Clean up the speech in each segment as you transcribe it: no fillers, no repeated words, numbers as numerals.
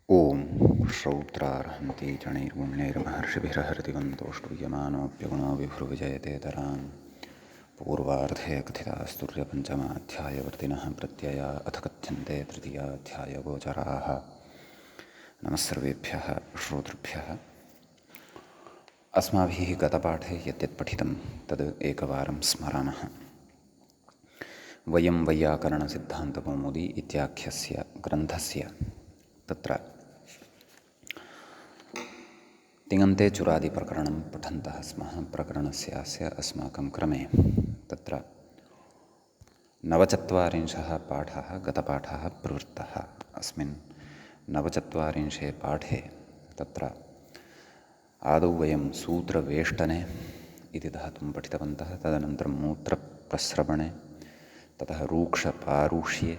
ओम श्रौत्रार्हन्ति जणैर्गुण्यैर्महर्षिभिरहृतिवन्तोष्टुयमानोऽप्यगुणो विभुर्विजयते तरान् पूर्वार्धे कथितास्तुर्यपञ्चमाध्यायवर्तिनः प्रत्यया अथ कथ्यन्ते तृतीयाध्यायगोचराः। नमस्सर्वेभ्यः श्रोतृभ्यः। अस्माभिः गतपाठे यद्यत् पठितं तद् एकवारं स्मरामः। वयं वैयाकरणसिद्धान्तकौमुदी इत्याख्यस्य ग्रन्थस्य तत्र तिङन्ते चुरादिप्रकरणं पठन्तः स्मः। प्रकरणस्यास्य अस्माकं क्रमे तत्र नवचत्वारिंशः पाठः गतपाठः प्रवृत्तः। अस्मिन् नवचत्वारिंशे पाठे तत्र आदौ वयं सूत्रवेष्टने इति धातुं पठितवन्तः, तदनन्तरं मूत्रप्रस्रवणे, ततः रूक्षपारुष्ये,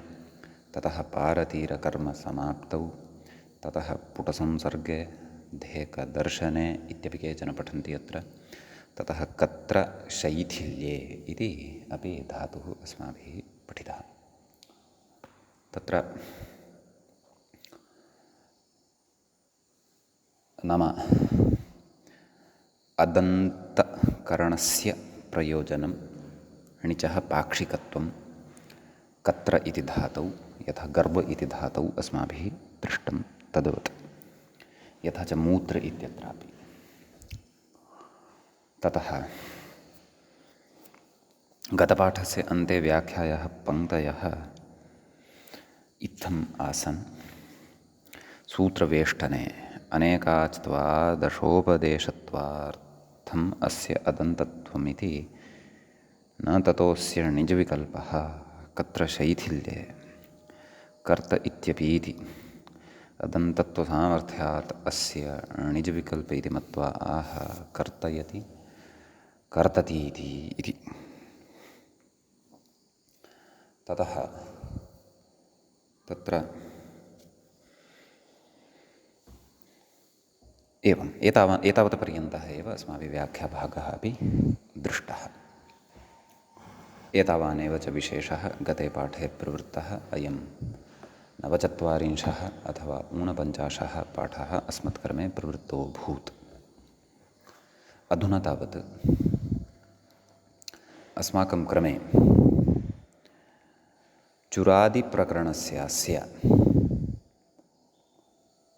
ततः पारतीरकर्मसमाप्तौ, ततः पुटसंसर्गे, धेकदर्शने इत्यपि केचन पठन्ति अत्र, ततः कत्र शैथिल्ये इति अपि धातुः अस्माभिः पठितः। तत्र नाम अदन्तकरणस्य प्रयोजनं णिचः पाक्षिकत्वं कत्र इति धातौ यथा गर्भ इति धातौ अस्माभिः दृष्टं तद्वत्, यथा च मूत्र इत्यत्रापि। ततः गतपाठस्य अन्ते व्याख्यायाः पङ्क्तयः इत्थम् आसन्। सूत्रवेष्टने अनेकाच्त्वादशोपदेशत्वार्थम् अस्य अदन्तत्वमिति न ततोऽस्य निजविकल्पः कत्र शैथिल्ये कर्त इत्यपीति अदन्तत्वसामर्थ्यात् अस्य निजविकल्प इति मत्वा आह कर्तयति कर्ततीति इति। ततः तत्र एवम् एतावत्पर्यन्तः एव अस्माभिः व्याख्याभागः अपि दृष्टः। एतावानेव च विशेषः गते पाठे प्रवृत्तः अयं नवचत्वारिंशः अथवा ऊनपञ्चाशः पाठः अस्मत्कर्मे प्रवृत्तोऽभूत्। अधुना तावत् अस्माकं क्रमे चुरादिप्रकरणस्यास्य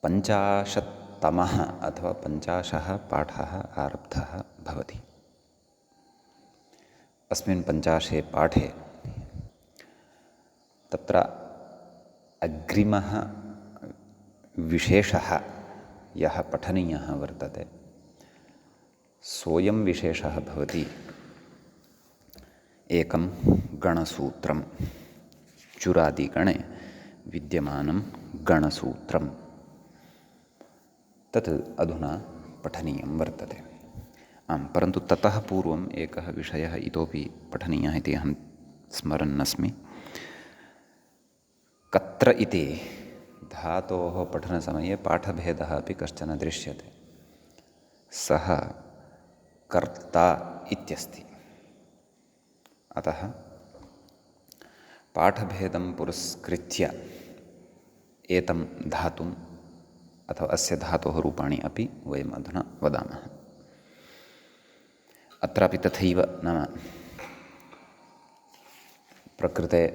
50तमः अथवा 50 पाठः आरब्धः भवति। अस्मिन् 50 पाठे तत्र अग्रिमः विशेषः यः पठनीयः वर्तते सोऽयं विशेषः भवति एकं गणसूत्रं, चुरादिगणे विद्यमानं गणसूत्रं, तत् अधुना पठनीयं वर्तते। परन्तु ततः पूर्वम् एकः विषयः इतोपि पठनीयः इति अहं स्मरन्नस्मि। कत्र इति धातोः पठनसमये पाठभेदः अपि कश्चन दृश्यते। सः कर्ता इत्यस्ति। अतः पाठभेदं पुरस्कृत्य एतं धातुम् अथवा अस्य धातोः रूपाणि अपि वयम् अधुना वदामः। अत्रापि तथैव, नाम प्रकृते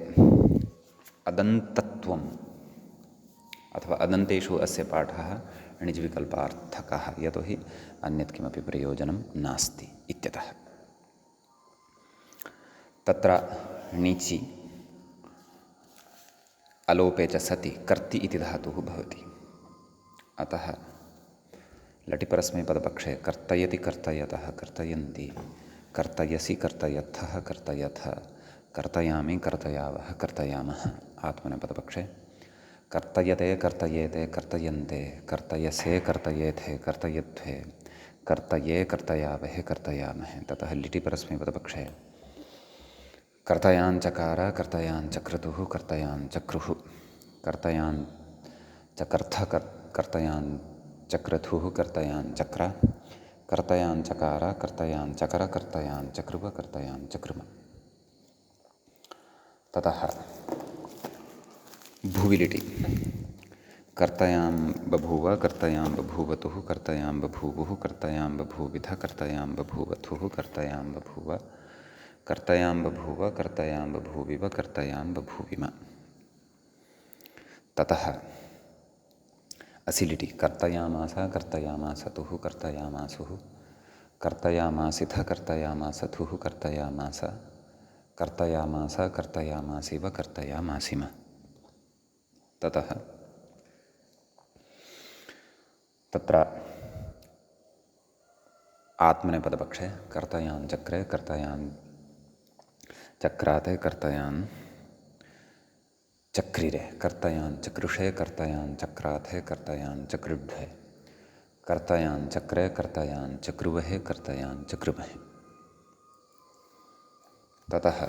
अदन्तत्वम् अथवा अदन्तेषु अस्य पाठः णिज्विकल्पार्थकः, यतोहि अन्यत् किमपि प्रयोजनं नास्ति इत्यतः। तत्र णिचि अलोपे च सति कर्ति इति धातुः भवति। अतः लटिपरस्मैपदपक्षे कर्तयति कर्तयतः कर्तयन्ति कर्तयसि कर्तयर्थः कर्तयथ कर्तयामि कर्तयावः कर्तयामः। आत्मनेपदपक्षे कर्तयते कर्तयेते कर्तयन्ते कर्तयसे कर्तयेथे कर्तयध्वे कर्तये कर्तयावहे कर्तयामहे। ततः लिटिपरस्मैपदपक्षे कर्तयाञ्चकार कर्तयाञ्चक्रतुः कर्तयाञ्चक्रुः कर्तयाञ्चकर्थ कर्तयाञ्चक्रतुः कर्तयाञ्चक्र कर्तयाञ्चकार कर्तयाञ्चकर कर्तयाञ्चकृव कर्तयाञ्चकृम। ततः भुविलिटि कर्तयां बभूव कर्तयां बभूवतुः कर्तयां बभूवुः कर्तयां बभूविथ कर्तयां बभूवथुः कर्तयां बभूव कर्तयां बभूव कर्तयां बभूविव कर्तयां बभूविम। ततः असिलिटि कर्तयामास कर्तयामासतुः कर्तयामासुः कर्तयामासिथ कर्तयामासथुः कर्तयामास कर्तयामास कर्तयामासिव कर्तयामासिम। ततः तत्र आत्मनेपदपक्षे कर्तयान् चक्रे कर्तयान् चक्राते कर्तयान् चक्रिरे कर्तयान् चक्रुषे कर्तयान् चक्राथे कर्तयान् चक्रुभ्ये कर्तयान् चक्रे कर्तयान् चक्रुवहे कर्तयान् चक्रुमहे। ततः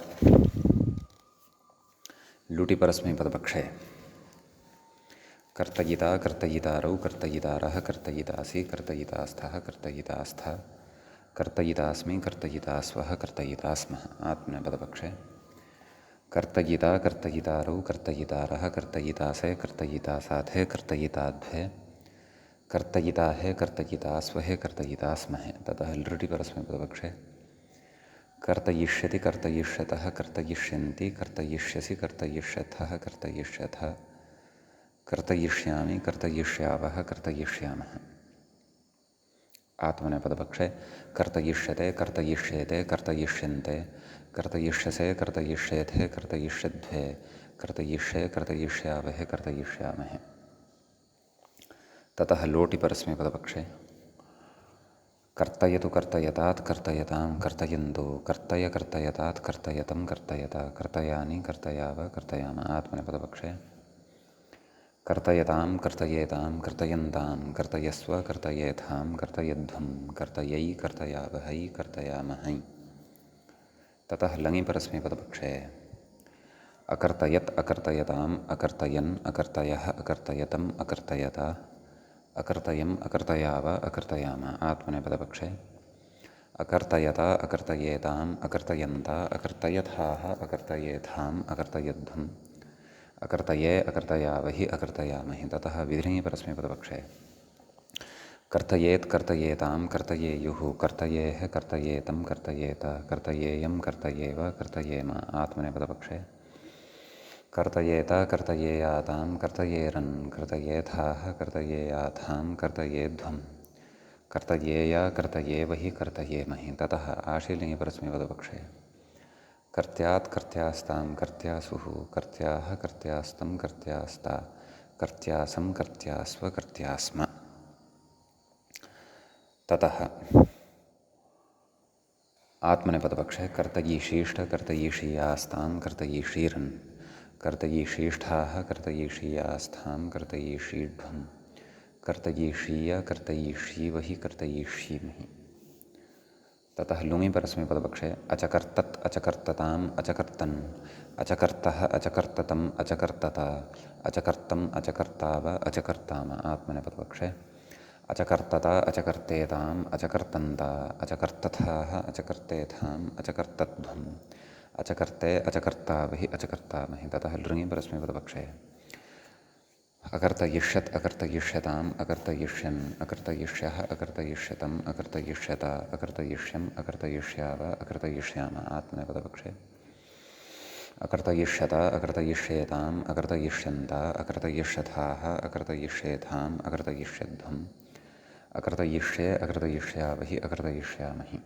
लुटिपरस्मैपदपक्षे कर्तयिता कर्तयितारौ कर्तयितारः कर्तयितासि कर्तयितास्थः कर्तयितास्थ कर्तयितास्मि कर्तयितास्वः कर्तयितास्मः। आत्मनेपदपक्षे कर्तयिता कर्तयितारौ कर्तयितारः कर्तयितासे कर्तयितासाथे कर्तयिताद्भे कर्तयिताहे कर्तयितास्वहे कर्तयितास्महे। ततः लृटिपरस्मैपदपक्षे कर्तयिष्यति कर्तयिष्यतः कर्तयिष्यन्ति कर्तयिष्यसि कर्तयिष्यथः कर्तयिष्यथ कर्तयिष्यामि कर्तयिष्यावः कर्तयिष्यामः। आत्मनेपदपक्षे कर्तयिष्यते कर्तयिष्येते कर्तयिष्यन्ते कर्तयिष्यसे कर्तयिष्येथे कर्तयिष्यद्भे कर्तयिष्ये कर्तयिष्यावहे कर्तयिष्यामहे। ततः लोटिपरस्मैपदपक्षे कर्तयतु कर्तयतात् कर्तयतां कर्तयन्तु कर्तय कर्तयतात् कर्तयतं कर्तयता कर्तयानि कर्तयाव कर्तयाम। आत्मनेपदपक्षे कर्तयतां कर्तयेतां कर्तयन्तां कर्तयस्व कर्तयेथां कर्तयध्वं कर्तयै कर्तयावहै कर्तयामहै। ततः लङिपरस्मैपदपक्षे अकर्तयत् अकर्तयताम् अकर्तयन् अकर्तयः अकर्तयतम् अकर्तयता अकर्तयम् अकर्तयाव अकर्तयाम। आत्मनेपदपक्षे अकर्तयता अकर्तयेताम् अकर्तयन्ता अकर्तयथाः अकर्तयेथाम् अकर्तयध्वम् अकर्तये अकर्तयावहि अकर्तयामहि। ततः विधिलिङ्गिपरस्मैपदपक्षे कर्तयेत् कर्तयेतां कर्तयेयुः कर्तयेः कर्तयेतं कर्तयेत कर्तयेयं कर्तयेव कर्तयेम। आत्मनेपदपक्षे कर्तयेत कर्तयेयातां कर्तयेरन् कर्तयेथाः कर्तयेयाथां कर्तयेध्वं कर्तयेय कर्तयेवहि कर्तयेमहि। ततः आशीलिङ्गिपरस्मैपदपक्षे कर्त्यात् कर्त्यास्तां कर्त्यासुः कर्त्याः कर्त्यास्तं कर्त्यास्ता कर्त्यासं कर्त्यास्व कर्त्यास्म। ततः आत्मनेपदपक्षे कर्तयीशीष्ठ कर्तयीषीयास्तां कर्तयीषीरन् कर्तयीशीष्ठाः कर्तयीषीयास्थां कर्तयीषीढ्वं कर्तयीषीय कर्तयीषीवहि कर्तयीषीमहि। ततः लुङिपरस्मैपदपक्षे अचकर्तत् अचकर्तताम् अचकर्तन् अचकर्तः अचकर्ततम् अचकर्तत अचकर्तम् अचकर्ताव अचकर्ताम। आत्मनेपदपक्षे अचकर्तत अचकर्तेताम् अचकर्तन्ता अचकर्तथाः अचकर्तेथाम् अचकर्तध्वम् अचकर्ते अचकर्तावहि अचकर्तामहि। ततः लृङिपरस्मैपदपक्षे अकर्तयिष्यत् अकर्तयिष्यताम् अकर्तयिष्यन् अकर्तयिष्यः अकर्तयिष्यतम् अकर्तयिष्यत अकर्तयिष्यम् अकर्तयिष्याव अकर्तयिष्याम। आत्मनेपदपक्षे अकर्तयिष्यत अकर्तयिष्येताम् अकर्तयिष्यन्त अकर्तयिष्यथाः अकर्तयिष्येथाम् अकर्तयिष्यध्वम् अकर्तयिष्ये अकर्तयिष्यावहि अकर्तयिष्यामहि।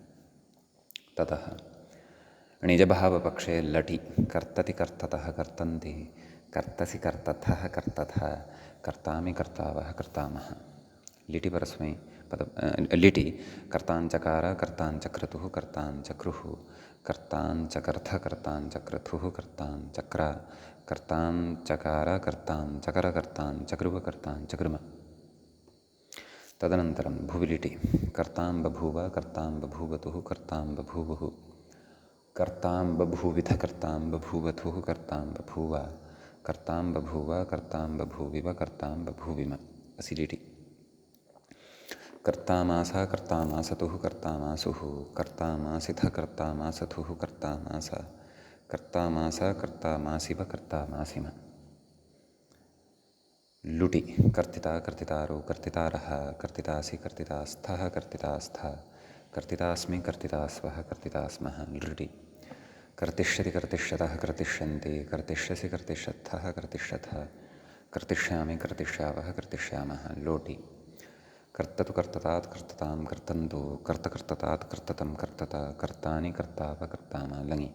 ततः निजभावपक्षे लटि कर्तति कर्ततः कर्तन्ति कर्तसि कर्तथः कर्तथ कर्तामि कर्तावः कर्तामः। लिटिपरस्मै लिटि कर्ताञ्चकार कर्ताञ्चक्रतुः कर्ताञ्चक्रुः कर्ताञ्चकर्थ कर्ताञ्चक्रतुः कर्ताञ्चक्र कर्ताञ्चकार कर्ताञ्चकर कर्ताञ्चक्रुव कर्ताञ्चक्रुम। तदनन्तरं भुविलिटि कर्तां बभूव कर्तां बभूवतुः कर्तां बभूवुः कर्तां बभूविथ कर्तां बभूवथुः कर्तां बभूव कर्तां बभूव कर्तां बभूविव कर्तां बभूविम। असिलिटि कर्तामास कर्तामासतुः कर्तामासुः कर्तामासिथ कर्तामासथुः कर्तामास कर्तामास कर्तामासिव कर्तामासिम। लुटि कर्तिता कर्तितारो कर्तितारः कर्तितासि कर्तितास्थः कर्तितास्था कर्तितास्मि कर्तितास्वः कर्तितास्मः लृटि कर्तिष्यति कर्तिष्यतः कर्तिष्यन्ति कर्तिष्यसि कर्तिष्यत्थः कर्तिष्यथः कर्तिष्यामि कर्तिष्यावः कर्तिष्यामः लोटि कर्ततु कर्ततात् कर्ततां कर्तन्तु कर्तकर्ततात् कर्ततं कर्तत कर्तानि कर्ताव कर्ताम लङि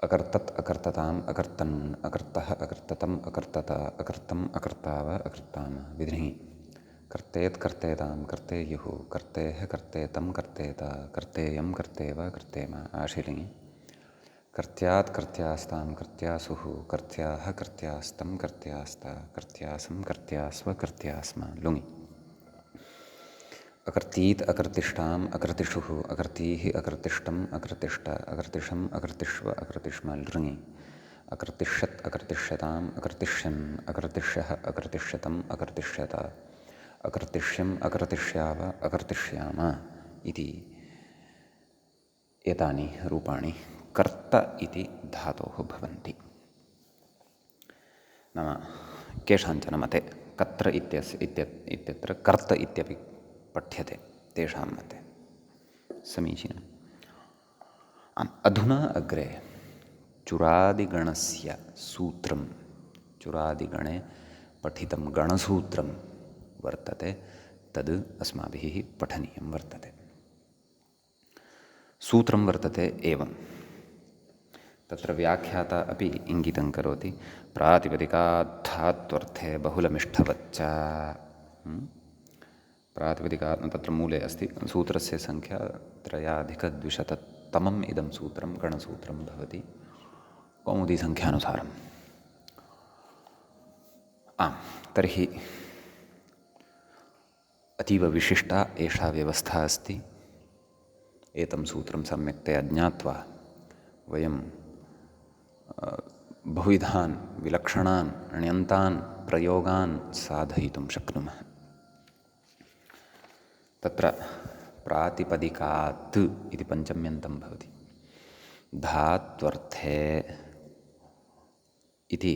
अकर्तत् अकर्तताम् अकर्तन् अकर्तः अकर्ततम् अकर्तत अकर्तम् अकर्ताव अकर्ताम विध्नि कर्तेत् कर्तेतां कर्तेयुः कर्तेः कर्तेतं कर्तेत कर्तेयं कर्तेव कर्तेम आशिलिङि कर्त्यात् कर्त्यास्तां कर्त्यासुः कर्त्याः कर्त्यास्तं कर्त्यास्त कर्त्यासं कर्त्यास्व कर्त्यास्म लुङि अकर्तीत् अकर्तिष्ठाम् अकर्तिषुः अकर्तीः अकर्तिष्ठम् अकर्तिष्ठ अकर्तिषम् अकर्तिष्व अकर्तिष्म लृङि अकर्तिष्यत् अकर्तिष्यताम् अकर्तिष्यन् अकर्तिष्यः अकर्तिष्यतम् अकर्तिष्यत अकर्तिष्यम् अकर्तिष्याव अकर्तिष्याम इति एतानि रूपाणि कर्त इति धातोः भवन्ति। नाम केषाञ्चन मते कत्र इत्यत्र कर्त इत्यपि पठ्यते तेषां मते समीचीनम्। अधुना अग्रे चुरादिगणस्य सूत्रं चुरादिगणे पठितं गणसूत्रं वर्तते तद् अस्माभिः पठनीयं वर्तते। सूत्रं वर्तते एवं तत्र व्याख्याता अपि इङ्गितं करोति प्रातिपदिकाद्धात्वर्थे बहुलमिष्ठवच्च प्रातिपदिका तत्र मूले अस्ति सूत्रस्य संख्या 3,200तमम् इदं सूत्रं गणसूत्रं भवति कौमुदीसङ्ख्यानुसारम्। तर्हि अतीव विशिष्टा एषा व्यवस्था अस्ति। एतं सूत्रं सम्यक्तया ज्ञात्वा वयं बहुविधान् विलक्षणान् ण्यन्तान् प्रयोगान् साधयितुं शक्नुमः। तत्र प्रातिपदिकात् इति पञ्चम्यन्तं भवति, धात्वर्थे इति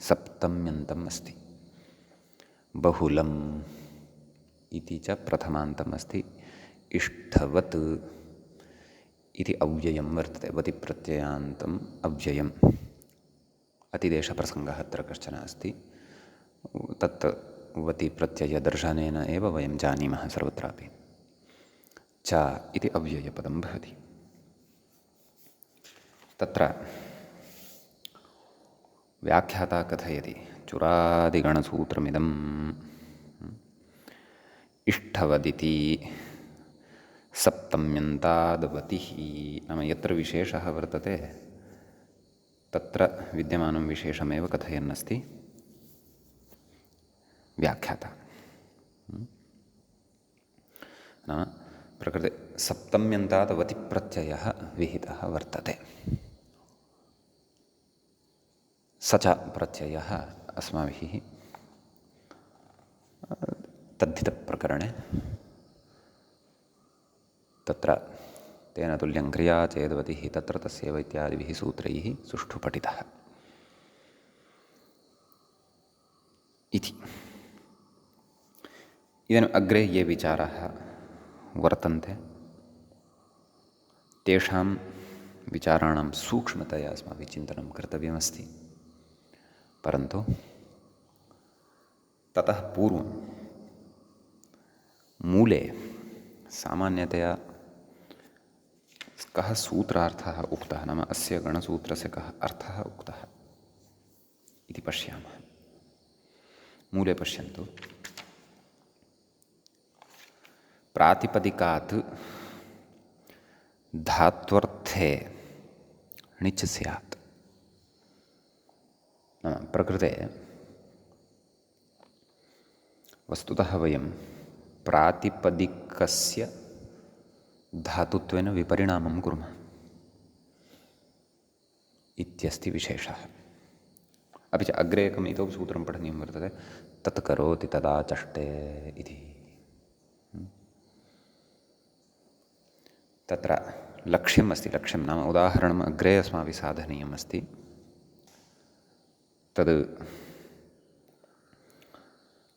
सप्तम्यन्तम् अस्ति, बहुलम् इति च प्रथमान्तम् अस्ति, इष्ठवत् इति अव्ययं वर्तते, वति प्रत्ययान्तम् अव्ययम् अतिदेशप्रसङ्गः अत्र कश्चन अस्ति। तत् वति प्रत्ययदर्शनेन एव वयं जानीमः सर्वत्रापि। च इति अव्ययपदं भवति। तत्र व्याख्याता कथयति चुरादिगणसूत्रमिदम् इष्ठवदिति सप्तम्यन्ताद्वतिः नाम यत्र विशेषः वर्तते तत्र विद्यमानं विशेषमेव कथयन्नस्ति व्याख्याता। नाम प्रकृते सप्तम्यन्तात् वतिप्रत्ययः विहितः वर्तते। स च प्रत्ययः अस्माभिः तद्धितप्रकरणे तत्र तेन तुल्यं क्रिया चेद्वतिः तत्र तस्यैव इत्यादिभिः सूत्रैः सुष्ठु पठितः इति। इदानीम् अग्रे ये विचाराः वर्तन्ते तेषां विचाराणां सूक्ष्मतया अस्माभिः चिन्तनं कर्तव्यमस्ति। परन्तु ततः पूर्वं मूले सामान्यतया कः सूत्रार्थः उक्तः नाम अस्य गणसूत्रस्य कः अर्थः उक्तः इति पश्यामः। मूले पश्यन्तु, प्रातिपदिकात् धात्वर्थे णिच् स्यात्। नाम प्रकृते वस्तुतः वयं प्रातिपदिकस्य धातुत्वेन विपरिणामं कुर्मः इत्यस्ति विशेषः। अपि च अग्रे एकम् इतोपि सूत्रं पठनीयं वर्तते, तत् करोति तदा चष्टे इति। तत्र लक्ष्यम् अस्ति, लक्ष्यं नाम उदाहरणम् अग्रे अस्माभिः साधनीयम् अस्ति। तद्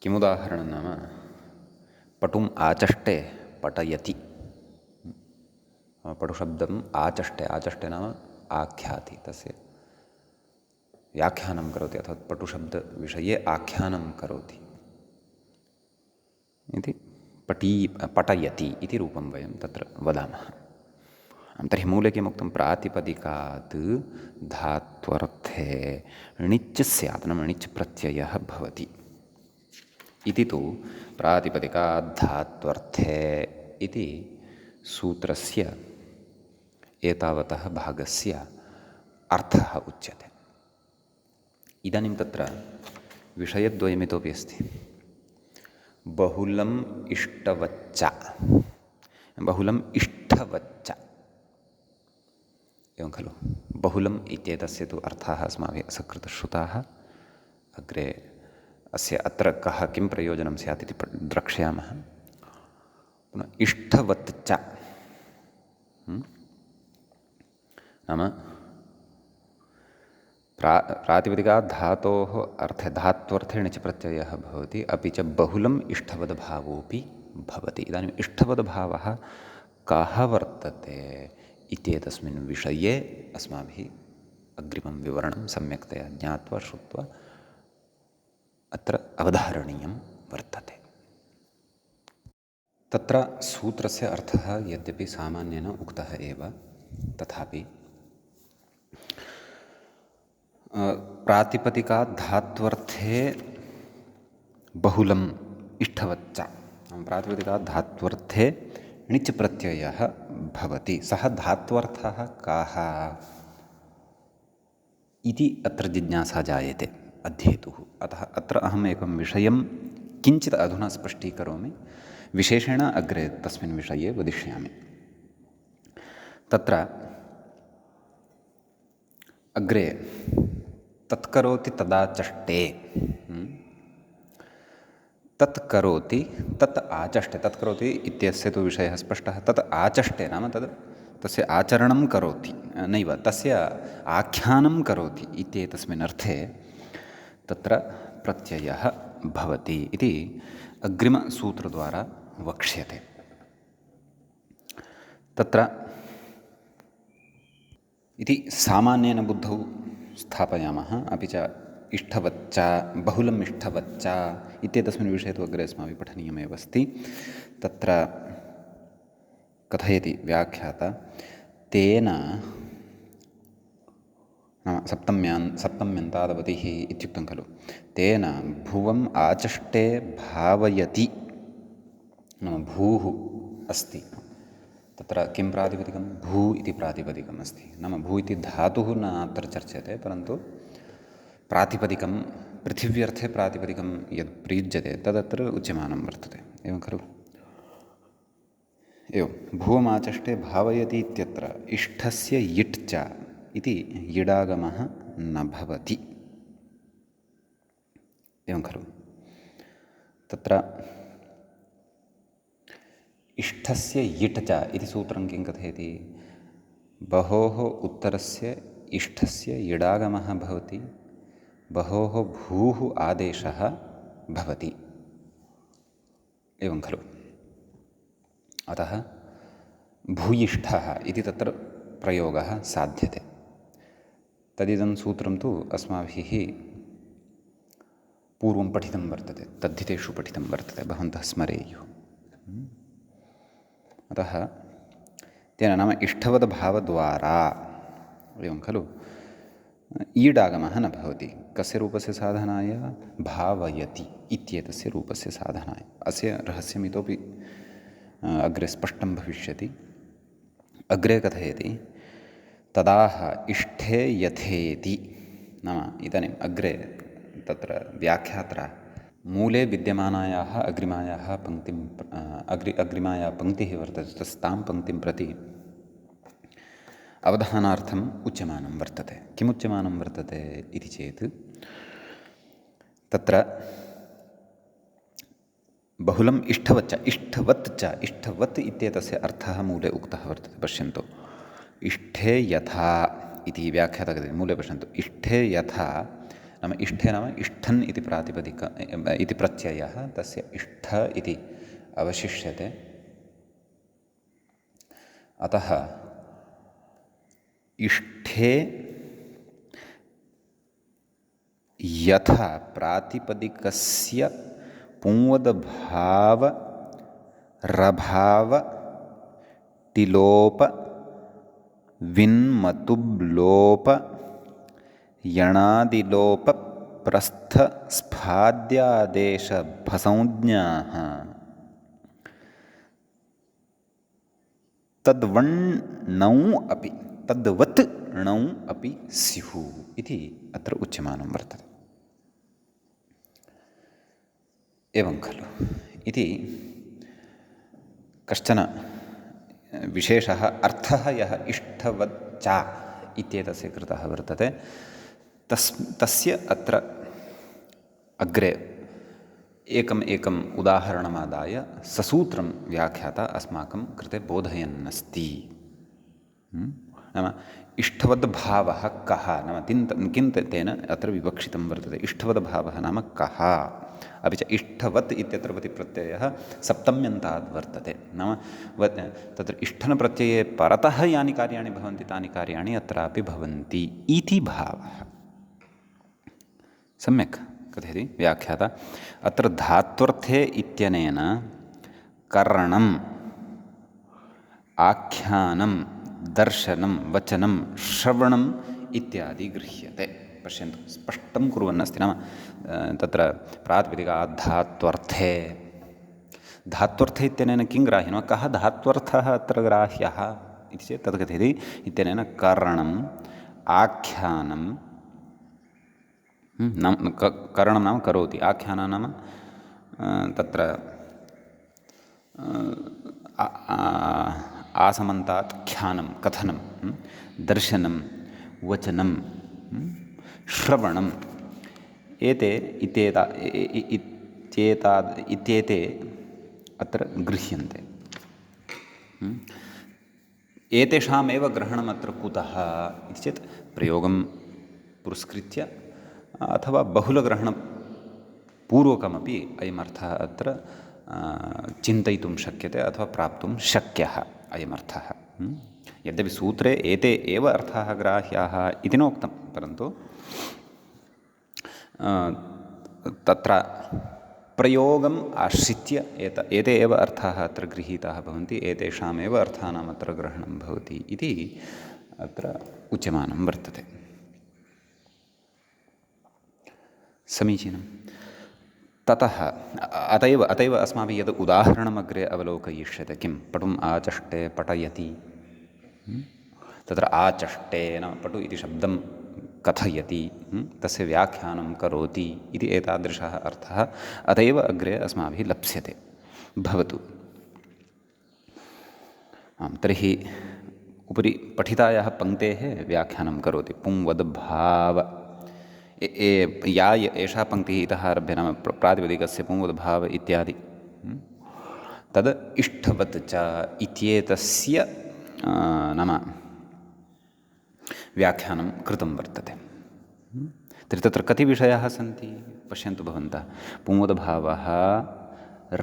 किमुदाहरणं नाम पटुम् आचष्टे पटयति। पटुशब्दम् आचष्टे, आचष्टे नाम आख्याति, तस्य व्याख्यानं करोति अथवा पटुशब्दविषये आख्यानं करोति इति पटयति इति रूपं वयं तत्र वदामः। तर्हि मूले किमुक्तं, प्रातिपदिकात् धात्वर्थे णिच् स्यात्, नाम णिच् प्रत्ययः भवति इति तु प्रातिपदिकात् धात्वर्थे इति सूत्रस्य एतावतः भागस्य अर्थः उच्यते। इदानीं तत्र विषयद्वयमितोपि अस्ति। बहुलम् इष्टवच्च, बहुलम् इष्टवच्च, एवं खलु। बहुलम् इत्येतस्य तु अर्थाः अस्माभिः असकृतश्रुताः। अग्रे अस्य अत्र कः किं प्रयोजनं स्यात् इति द्रक्ष्यामः। पुनः इष्टवत् च नाम प्रातिपदिकात् धातोः अर्थे धात्वर्थे णिच् प्रत्ययः भवति, अपि च बहुलम् इष्टवद्भावोऽपि भवति। इदानीम् इष्टवद्भावः कः वर्तते इत्येतस्मिन् विषये अस्माभिः अग्रिमं विवरणं सम्यक्तया ज्ञात्वा श्रुत्वा अत्र अवधारणीयं वर्तते। तत्र सूत्रस्य अर्थः यद्यपि सामान्येन उक्तः एव, तथापि प्रातिपदिकात् धात्वर्थे बहुलम् इष्टवच्च, प्रातिपदिकात् धात्वर्थे णिच् प्रत्ययः भवति। सः धात्वर्थः कः इति अत्र जिज्ञासा जायते अध्येतुः। अतः अत्र अहम् एकं विषयं किञ्चित् अधुना स्पष्टीकरोमि, विशेषेण अग्रे तस्मिन् विषये वदिष्यामि। तत्र अग्रे तत्करोति तदाचष्टे, तत्करोति तत् आचष्टे, तत्करोति इत्यस्य तु विषयः स्पष्टः। तत् आचष्टे नाम तद् तस्य आचरणं करोति, नैव तस्य आख्यानं करोति इत्येतस्मिन् अर्थे तत्र प्रत्ययः भवति इति अग्रिमसूत्रद्वारा वक्ष्यते। तत्र इति सामान्येन बुद्धौ स्थापयामः। अपि च इष्टवच्च, बहुलम् इष्टवच्च इत्येतस्मिन् विषये तु अग्रे अस्माभिः पठनीयमेव अस्ति। तत्र कथयति व्याख्याता, तेन नाम सप्तम्यन्तादवतिः इत्युक्तं खलु, तेन भुवम् आचष्टे भावयति, नाम भूः अस्ति। तत्र किं प्रातिपदिकं, भू इति प्रातिपदिकम् अस्ति। नाम भू इति धातुः न अत्र चर्च्यते, परन्तु प्रातिपदिकं पृथिव्यर्थे प्रातिपदिकं यत् प्रयुज्यते तदत्र उच्यमानं वर्तते, एवं खलु। एवं भुवमाचष्टे भावयति इत्यत्र इष्टस्य यिट् च इति यिडागमः न भवति, एवं खलु। तत्र इष्टस्य यिट् च इति सूत्रं किं कथयति, बहोः उत्तरस्य इष्टस्य यिडागमः भवति, बहोः भूः आदेशः भवति, एवं खलु। अतः भूयिष्ठः इति तत्र प्रयोगः साध्यते। तदिदं सूत्रं तु अस्माभिः पूर्वं पठितं वर्तते, तद्धितेषु पठितं वर्तते, भवन्तः स्मरेयुः। अतः तेन नाम इष्टवद्भावद्वारा, एवं खलु, ईडागमः न भवति। कस्य रूपस्य साधनाय, भावयति इत्येतस्य रूपस्य साधनाय। अस्य रहस्यम् इतोपि अग्रे स्पष्टं भविष्यति। अग्रे कथयति, तदाह इष्ठे यथेति, नाम इदानीम् अग्रे तत्र व्याख्यात्रा मूले विद्यमानायाः अग्रिमायाः पङ्क्तिं अग्रिमाया पङ्क्तिः वर्तते, तस्तां पङ्क्तिं प्रति अवधानार्थम् उच्यमानं वर्तते। किमुच्यमानं वर्तते इति चेत्, तत्र बहुलम् इष्टवच्च, इष्टवत् च, इष्टवत् इत्येतस्य अर्थः मूले उक्तः वर्तते। पश्यन्तु, इष्ठे यथा इति व्याख्याता कथयति, मूले पश्यन्तु, इष्ठे यथा नाम इष्ठे नाम इष्ठन् इति प्रातिपदिक इति प्रत्ययः, तस्य इष्ठ इति अवशिष्यते। अतः इष्ठे यथा प्रातिपदिकस्य पुंवदभाव रभाव टिलोप विन्मतुब्लोप यणादिलोप प्रस्थ स्फाद्यादेश भसंज्ञाः तद्वण्णौ अपि तद्वत् णौ अपि स्युः इति अत्र उच्यमानं वर्तते। एवं खलु इति कश्चन विशेषः अर्थः यः इष्टवच्च इत्येतस्य कृतः वर्तते, तस्य अत्र अग्रे एकम् उदाहरणमादाय ससूत्रं व्याख्याता अस्माकं कृते बोधयन्नस्ति। नाम इष्टवद्भावः कः, नाम किं तेन अत्र विवक्षितं वर्तते। इष्टवद्भावः नाम कः, अपि च इष्टवत् इत्यत्र प्रतिप्रत्ययः सप्तम्यन्ताद् वर्तते। नाम तत्र इष्ठन् प्रत्यये परतः यानि कार्याणि भवन्ति तानि कार्याणि अत्रापि भवन्ति इति भावः। सम्यक् कथयति व्याख्याता। अत्र धात्वर्थे इत्यनेन करणम्, आख्यानं, दर्शनं, वचनं, श्रवणम् इत्यादि गृह्यते। पश्यन्तु, स्पष्टं कुर्वन्नस्ति। नाम तत्र प्रातिपदिकात् धात्वर्थे, धात्वर्थे इत्यनेन किं ग्राह्यं, कः धात्वर्थः अत्र ग्राह्यः इति चेत् तद् कथयति इत्यनेन करणम्, आख्यानं, नाम करणं नाम करोति, आख्यानं नाम तत्र आसमन्तात् ख्यानं कथनं, दर्शनं, वचनं, श्रवणम् एते इत्येते अत्र गृह्यन्ते। एतेषामेव ग्रहणम् अत्र कुतः इति चेत् प्रयोगं पुरस्कृत्य अथवा बहुलग्रहणपूर्वकमपि अयमर्थः अत्र चिन्तयितुं शक्यते अथवा प्राप्तुं शक्यः अयमर्थः। यद्यपि सूत्रे एते एव अर्थाः ग्राह्याः इति नोक्तं, परन्तु तत्र प्रयोगम् आश्रित्य एते एव अर्थाः अत्र गृहीताः भवन्ति, एतेषामेव अर्थानाम् अत्र ग्रहणं भवति इति अत्र उच्यमानं वर्तते। समीचीनं। ततः अतैव अस्माभिः यद् उदाहरणमग्रे अवलोकयिष्यते, किं पटुम् आचष्टे पठयति, तत्र आचष्टे नाम पटु इति शब्दं कथयति, तस्य व्याख्यानं करोति इति एतादृशः अर्थः अतैव अग्रे अस्माभिः लप्स्यते। भवतु। तर्हि उपरि पठितायाः पङ्क्तेः व्याख्यानं करोति। पुंवद्भाव या एषा पङ्क्तिः इतः आरभ्य नाम प्रातिपदिकस्य पुंवद्भाव इत्यादि तद् इष्टवत् च इत्येतस्य नाम व्याख्यानं कृतं वर्तते। तर्हि तत्र कति विषयाः सन्ति पश्यन्तु भवन्तः। पुंवद्भावः,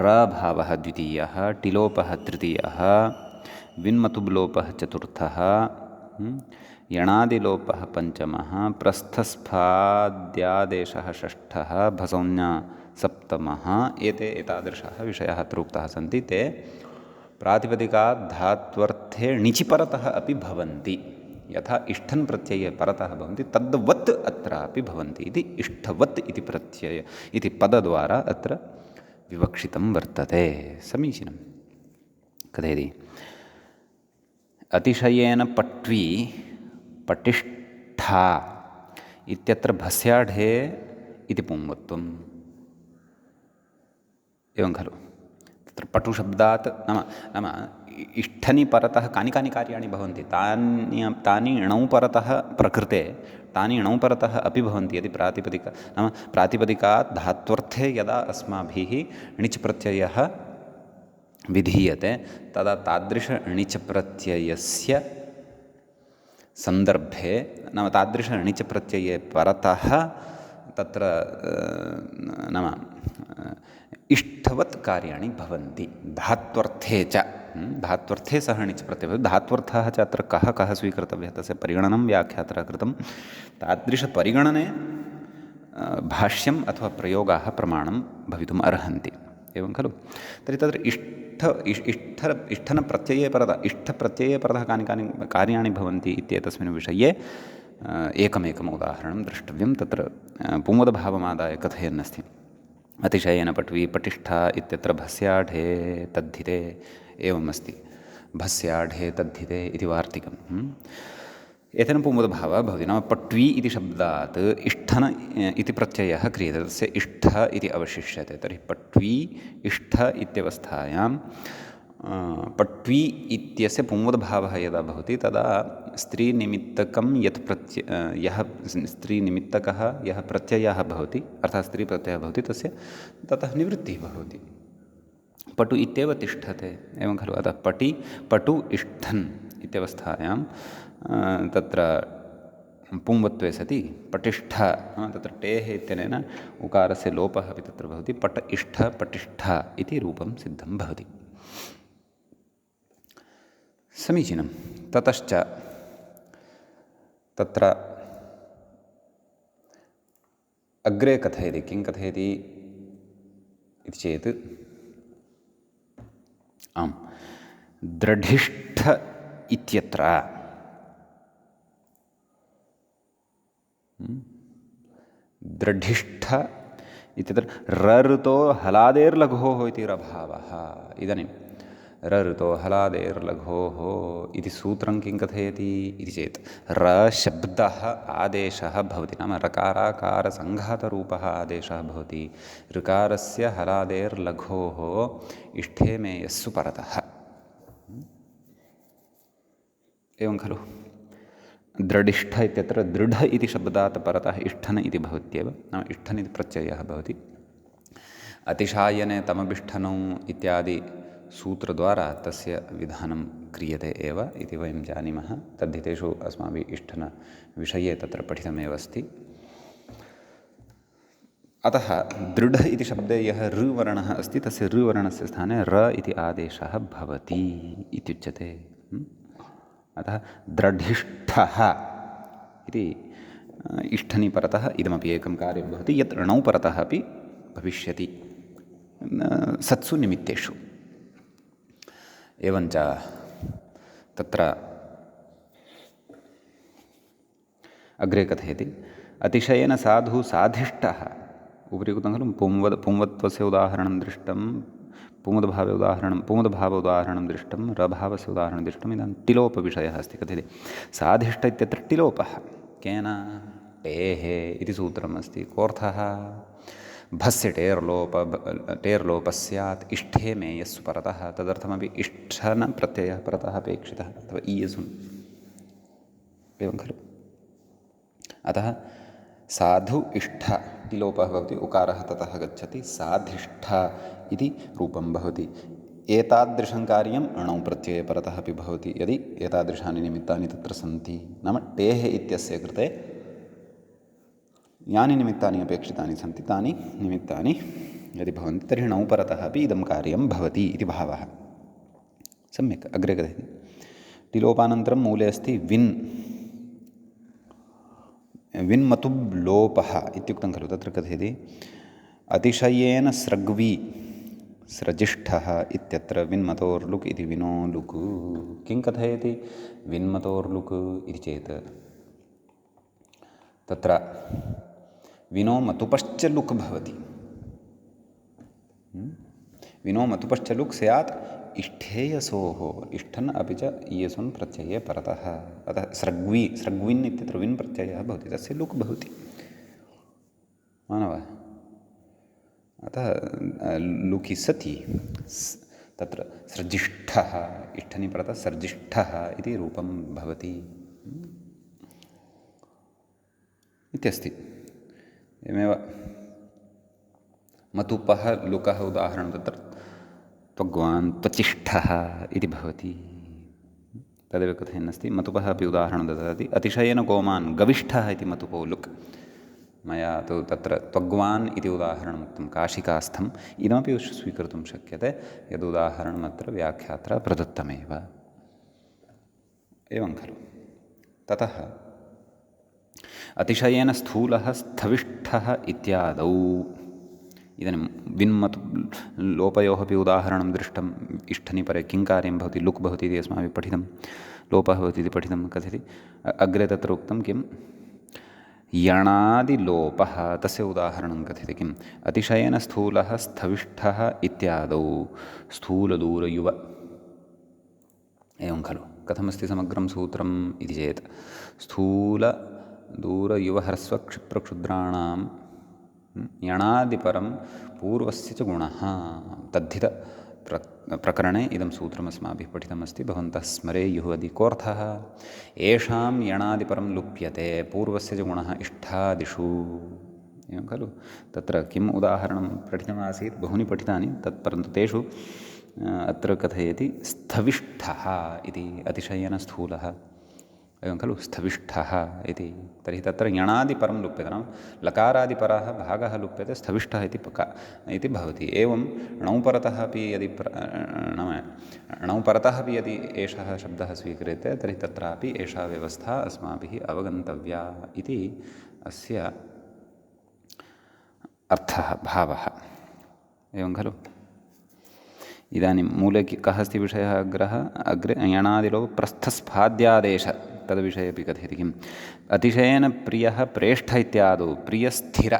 रभावः द्वितीयः, टिलोपः तृतीयः, विन्मतुब्लोपः चतुर्थः, यणादिलोपः पञ्चमः, प्रस्थस्फाद्यादेशः षष्ठः, भसौज्ञा सप्तमः। एतादृशाः विषयाः अत्र उक्ताः सन्ति। ते प्रातिपदिकात् धात्वर्थे णिचि परतः अपि भवन्ति। यथा इष्ठन् प्रत्यये परतः भवन्ति तद्वत् अत्रापि भवन्ति इति इष्टवत् इति प्रत्यय इति पदद्वारा अत्र विवक्षितं वर्तते। समीचीनं। कथयति अतिशयेन पट्वी पटिष्ठा इत्यत्र भस्याढे इति पुंवत्वम्। एवं खलु तत्र पटुशब्दात् नाम इष्ठनि परतः कानि कार्याणि भवन्ति तानि णौ परतः प्रकृते तानि णौ परतः अपि भवन्ति। यदि नाम प्रातिपदिकात् धात्वर्थे यदा अस्माभिः णिच् प्रत्ययः विधीयते तदा तादृश णिच् प्रत्ययस्य सन्दर्भे नाम तादृश णिच् प्रत्यये परतः तत्र नाम इष्टवत् कार्याणि भवन्ति धात्वर्थे च धात्वर्थे सह णिच् प्रत्ययः धात्वर्थः च अत्र कः कः स्वीकर्तव्यः तस्य परिगणनं व्याख्यातः कृतं तादृशपरिगणने भाष्यम् अथवा प्रयोगाः प्रमाणं भवितुम् अर्हन्ति एवं खलु तर्हि तत्र इष्ठनप्रत्यये परतः इष्ठप्रत्यये परतः कानि कानि कार्याणि भवन्ति इत्येतस्मिन् विषये एकमेकम् उदाहरणं द्रष्टव्यं तत्र पुंवदभावमादाय कथयन्नस्ति अतिशयेन पट्वी पटिष्ठा इत्यत्र भस्याढे तद्धिते एवम् अस्ति भस्याढे तद्धिते इति वार्तिकम् एतेन पुंवदभावः भवति नाम पट्वी इति शब्दात् इष्ठन इति प्रत्ययः क्रियते तस्य इष्ठ इति अवशिष्यते तर्हि पट्वी इष्ठ इत्यवस्थायां पट्वी इत्यस्य पुंवदभावः यदा भवति तदा स्त्रीनिमित्तकं यत् यः स्त्रीनिमित्तकः यः प्रत्ययः भवति अर्थात् स्त्रीप्रत्ययः भवति तस्य ततः निवृत्तिः भवति पटु इत्येव तिष्ठते एवं खलु अतः पटु इष्ठन् इत्यवस्थायां तत्र पुंवत्वे सति पटिष्ठ तत्र टेः इत्यनेन उकारस्य लोपः अपि तत्र भवति पट इष्ठ पटिष्ठ इति रूपं सिद्धं भवति समीचीनं ततश्च तत्र अग्रे कथयति किं कथयति इति चेत् आम् द्रढिष्ठ इत्यत्र द्रढिष्ठ इत्यत्र रऋतो हलादेर्लघोः इति रभावः इदानीं रऋतो हलादेर्लघोः इति सूत्रं किं कथयति इति चेत् रशब्दः आदेशः भवति नाम रकाराकारसङ्घातरूपः आदेशः भवति ऋकारस्य हलादेर्लघोः इष्ठे मे यस्सु परतः एवं खलु द्रढिष्ठ इत्यत्र दृढ इति शब्दात् परतः इष्ठन् इति भवत्येव नाम इष्ठन् इति प्रत्ययः भवति अतिशायने तमभिष्ठनौ इत्यादि सूत्रद्वारा तस्य विधानं क्रियते एव इति वयं जानीमः तद्धितेषु अस्माभिः इष्ठनविषये तत्र पठितमेव अस्ति अतः दृढ इति शब्दे यः ऋवर्णः अस्ति तस्य ऋवर्णस्य स्थाने र इति आदेशः भवति इत्युच्यते अतः द्रढिष्ठः इति इष्ठनि परतः इदमपि एकं कार्यं भवति यत् णौ परतः अपि भविष्यति सत्सु निमित्तेषु एवञ्च तत्र अग्रे कथयति अतिशयेन साधु साधिष्ठः उपरि उक्तं खलु पुंवत्वस्य उदाहरणं दृष्टं पुंवदभाव उदाहरणं दृष्टं रभावस्य उदाहरणं दृष्टम् इदानीं टिलोपविषयः अस्ति कथयति साधिष्ठ इत्यत्र टिलोपः केन टेः इति सूत्रम् अस्ति कोऽर्थः भस्य टेर्लोपः स्यात् इष्ठे मे यस्सु परतः तदर्थमपि इष्ठन प्रत्ययः परतः अपेक्षितः अथवा ईयसुन् एवं खलु अतः साधु इष्ठ टिलोपः भवति उकारः ततः गच्छति साधिष्ठ इति रूपं भवति एतादृशं कार्यम् अणौ प्रत्यये परतः अपि भवति यदि एतादृशानि निमित्तानि तत्र सन्ति नाम टेः इत्यस्य कृते यानि निमित्तानि अपेक्षितानि सन्ति तानि निमित्तानि यदि भवन्ति तर्हि णौ परतः अपि इदं कार्यं भवति इति भावः सम्यक् अग्रे कथयति टिलोपानन्तरं मूले अस्ति विन्मतुब् लोपः इत्युक्तं खलु तत्र कथयति अतिशयेन स्रग्वी स्रजिष्ठः इत्यत्र विन्मतोर्लुक् इति विनो लुक् किं कथयति विन्मतोर्लुक् इति चेत् तत्र विनो मतुपश्च लुक् भवति विनो मतुपश्च लुक् स्यात् इष्ठेयसोः इष्ठन् अपि च इयसुन् प्रत्यये परतः अतः स्रग्विन् इत्यत्र विन् प्रत्ययः भवति तस्य लुक् भवति मानव अतः लुकि सति तत्र सर्जिष्ठः इष्ठनि परतः सर्जिष्ठः इति रूपं भवति इत्यस्ति एवमेव मतुपः लुकः उदाहरणं तत्र त्वग्वान् त्वचिष्ठः इति भवति तदेव कथयन्नस्ति मतुपः अपि उदाहरणं ददाति अतिशयेन गोमान् गविष्ठः इति मतुपो लुक् मया तु तत्र त्वग्वान् इति उदाहरणम् उक्तं काशिकास्थम् इदमपि स्वीकर्तुं शक्यते यदुदाहरणमत्र व्याख्यात्रा प्रदत्तमेव एवं खलु। ततः अतिशयेन स्थूलः स्थविष्ठः इत्यादौ इदानीं विन्मत् लोपयोः अपि उदाहरणं दृष्टम् इष्ठनि परे किं कार्यं भवति लुक् भवति इति अस्माभिः पठितं लोपः भवति इति पठितं कथयति अग्रे तत्र उक्तं किं यणादिलोपः तस्य उदाहरणं कथयति किम् अतिशयेन स्थूलः स्थविष्ठः इत्यादौ स्थूलदूरयुव एवं खलु। कथमस्ति समग्रं सूत्रम् इति चेत् स्थूलदूरयुवह्रस्वक्षिप्रक्षुद्राणां यणादिपरं पूर्वस्य च गुणः तद्धित प्रकरणे इदं सूत्रमस्माभिः पठितमस्ति भवन्तः स्मरेयुः यदि कोऽर्थः येषां यणादिपरं लुप्यते पूर्वस्य च गुणः इष्ठादिषु एवं खलु। तत्र किम् उदाहरणं पठितमासीत् बहूनि पठितानि परन्तु तेषु अत्र कथयति स्थविष्ठः इति अतिशयेन स्थूलः एवं खलु स्थविष्ठः इति तर्हि तत्र यणादिपरं लुप्यते नाम लकारादिपरः भागः लुप्यते स्थविष्ठः इति भवति। एवं णौपरतः अपि यदि नाम णौपरतः अपि यदि एषः शब्दः स्वीक्रियते तर्हि तत्रापि एषा व्यवस्था अस्माभिः अवगन्तव्या इति अस्य अर्थः भावः एवं खलु। इदानीं मूले कः अस्ति विषयः अग्रे यणादिलोप प्रस्थस्फाद्यादेश तद्विषये अपि कथयति किम् अतिशयेन प्रियः प्रेष्ठ इत्यादौ प्रियस्थिर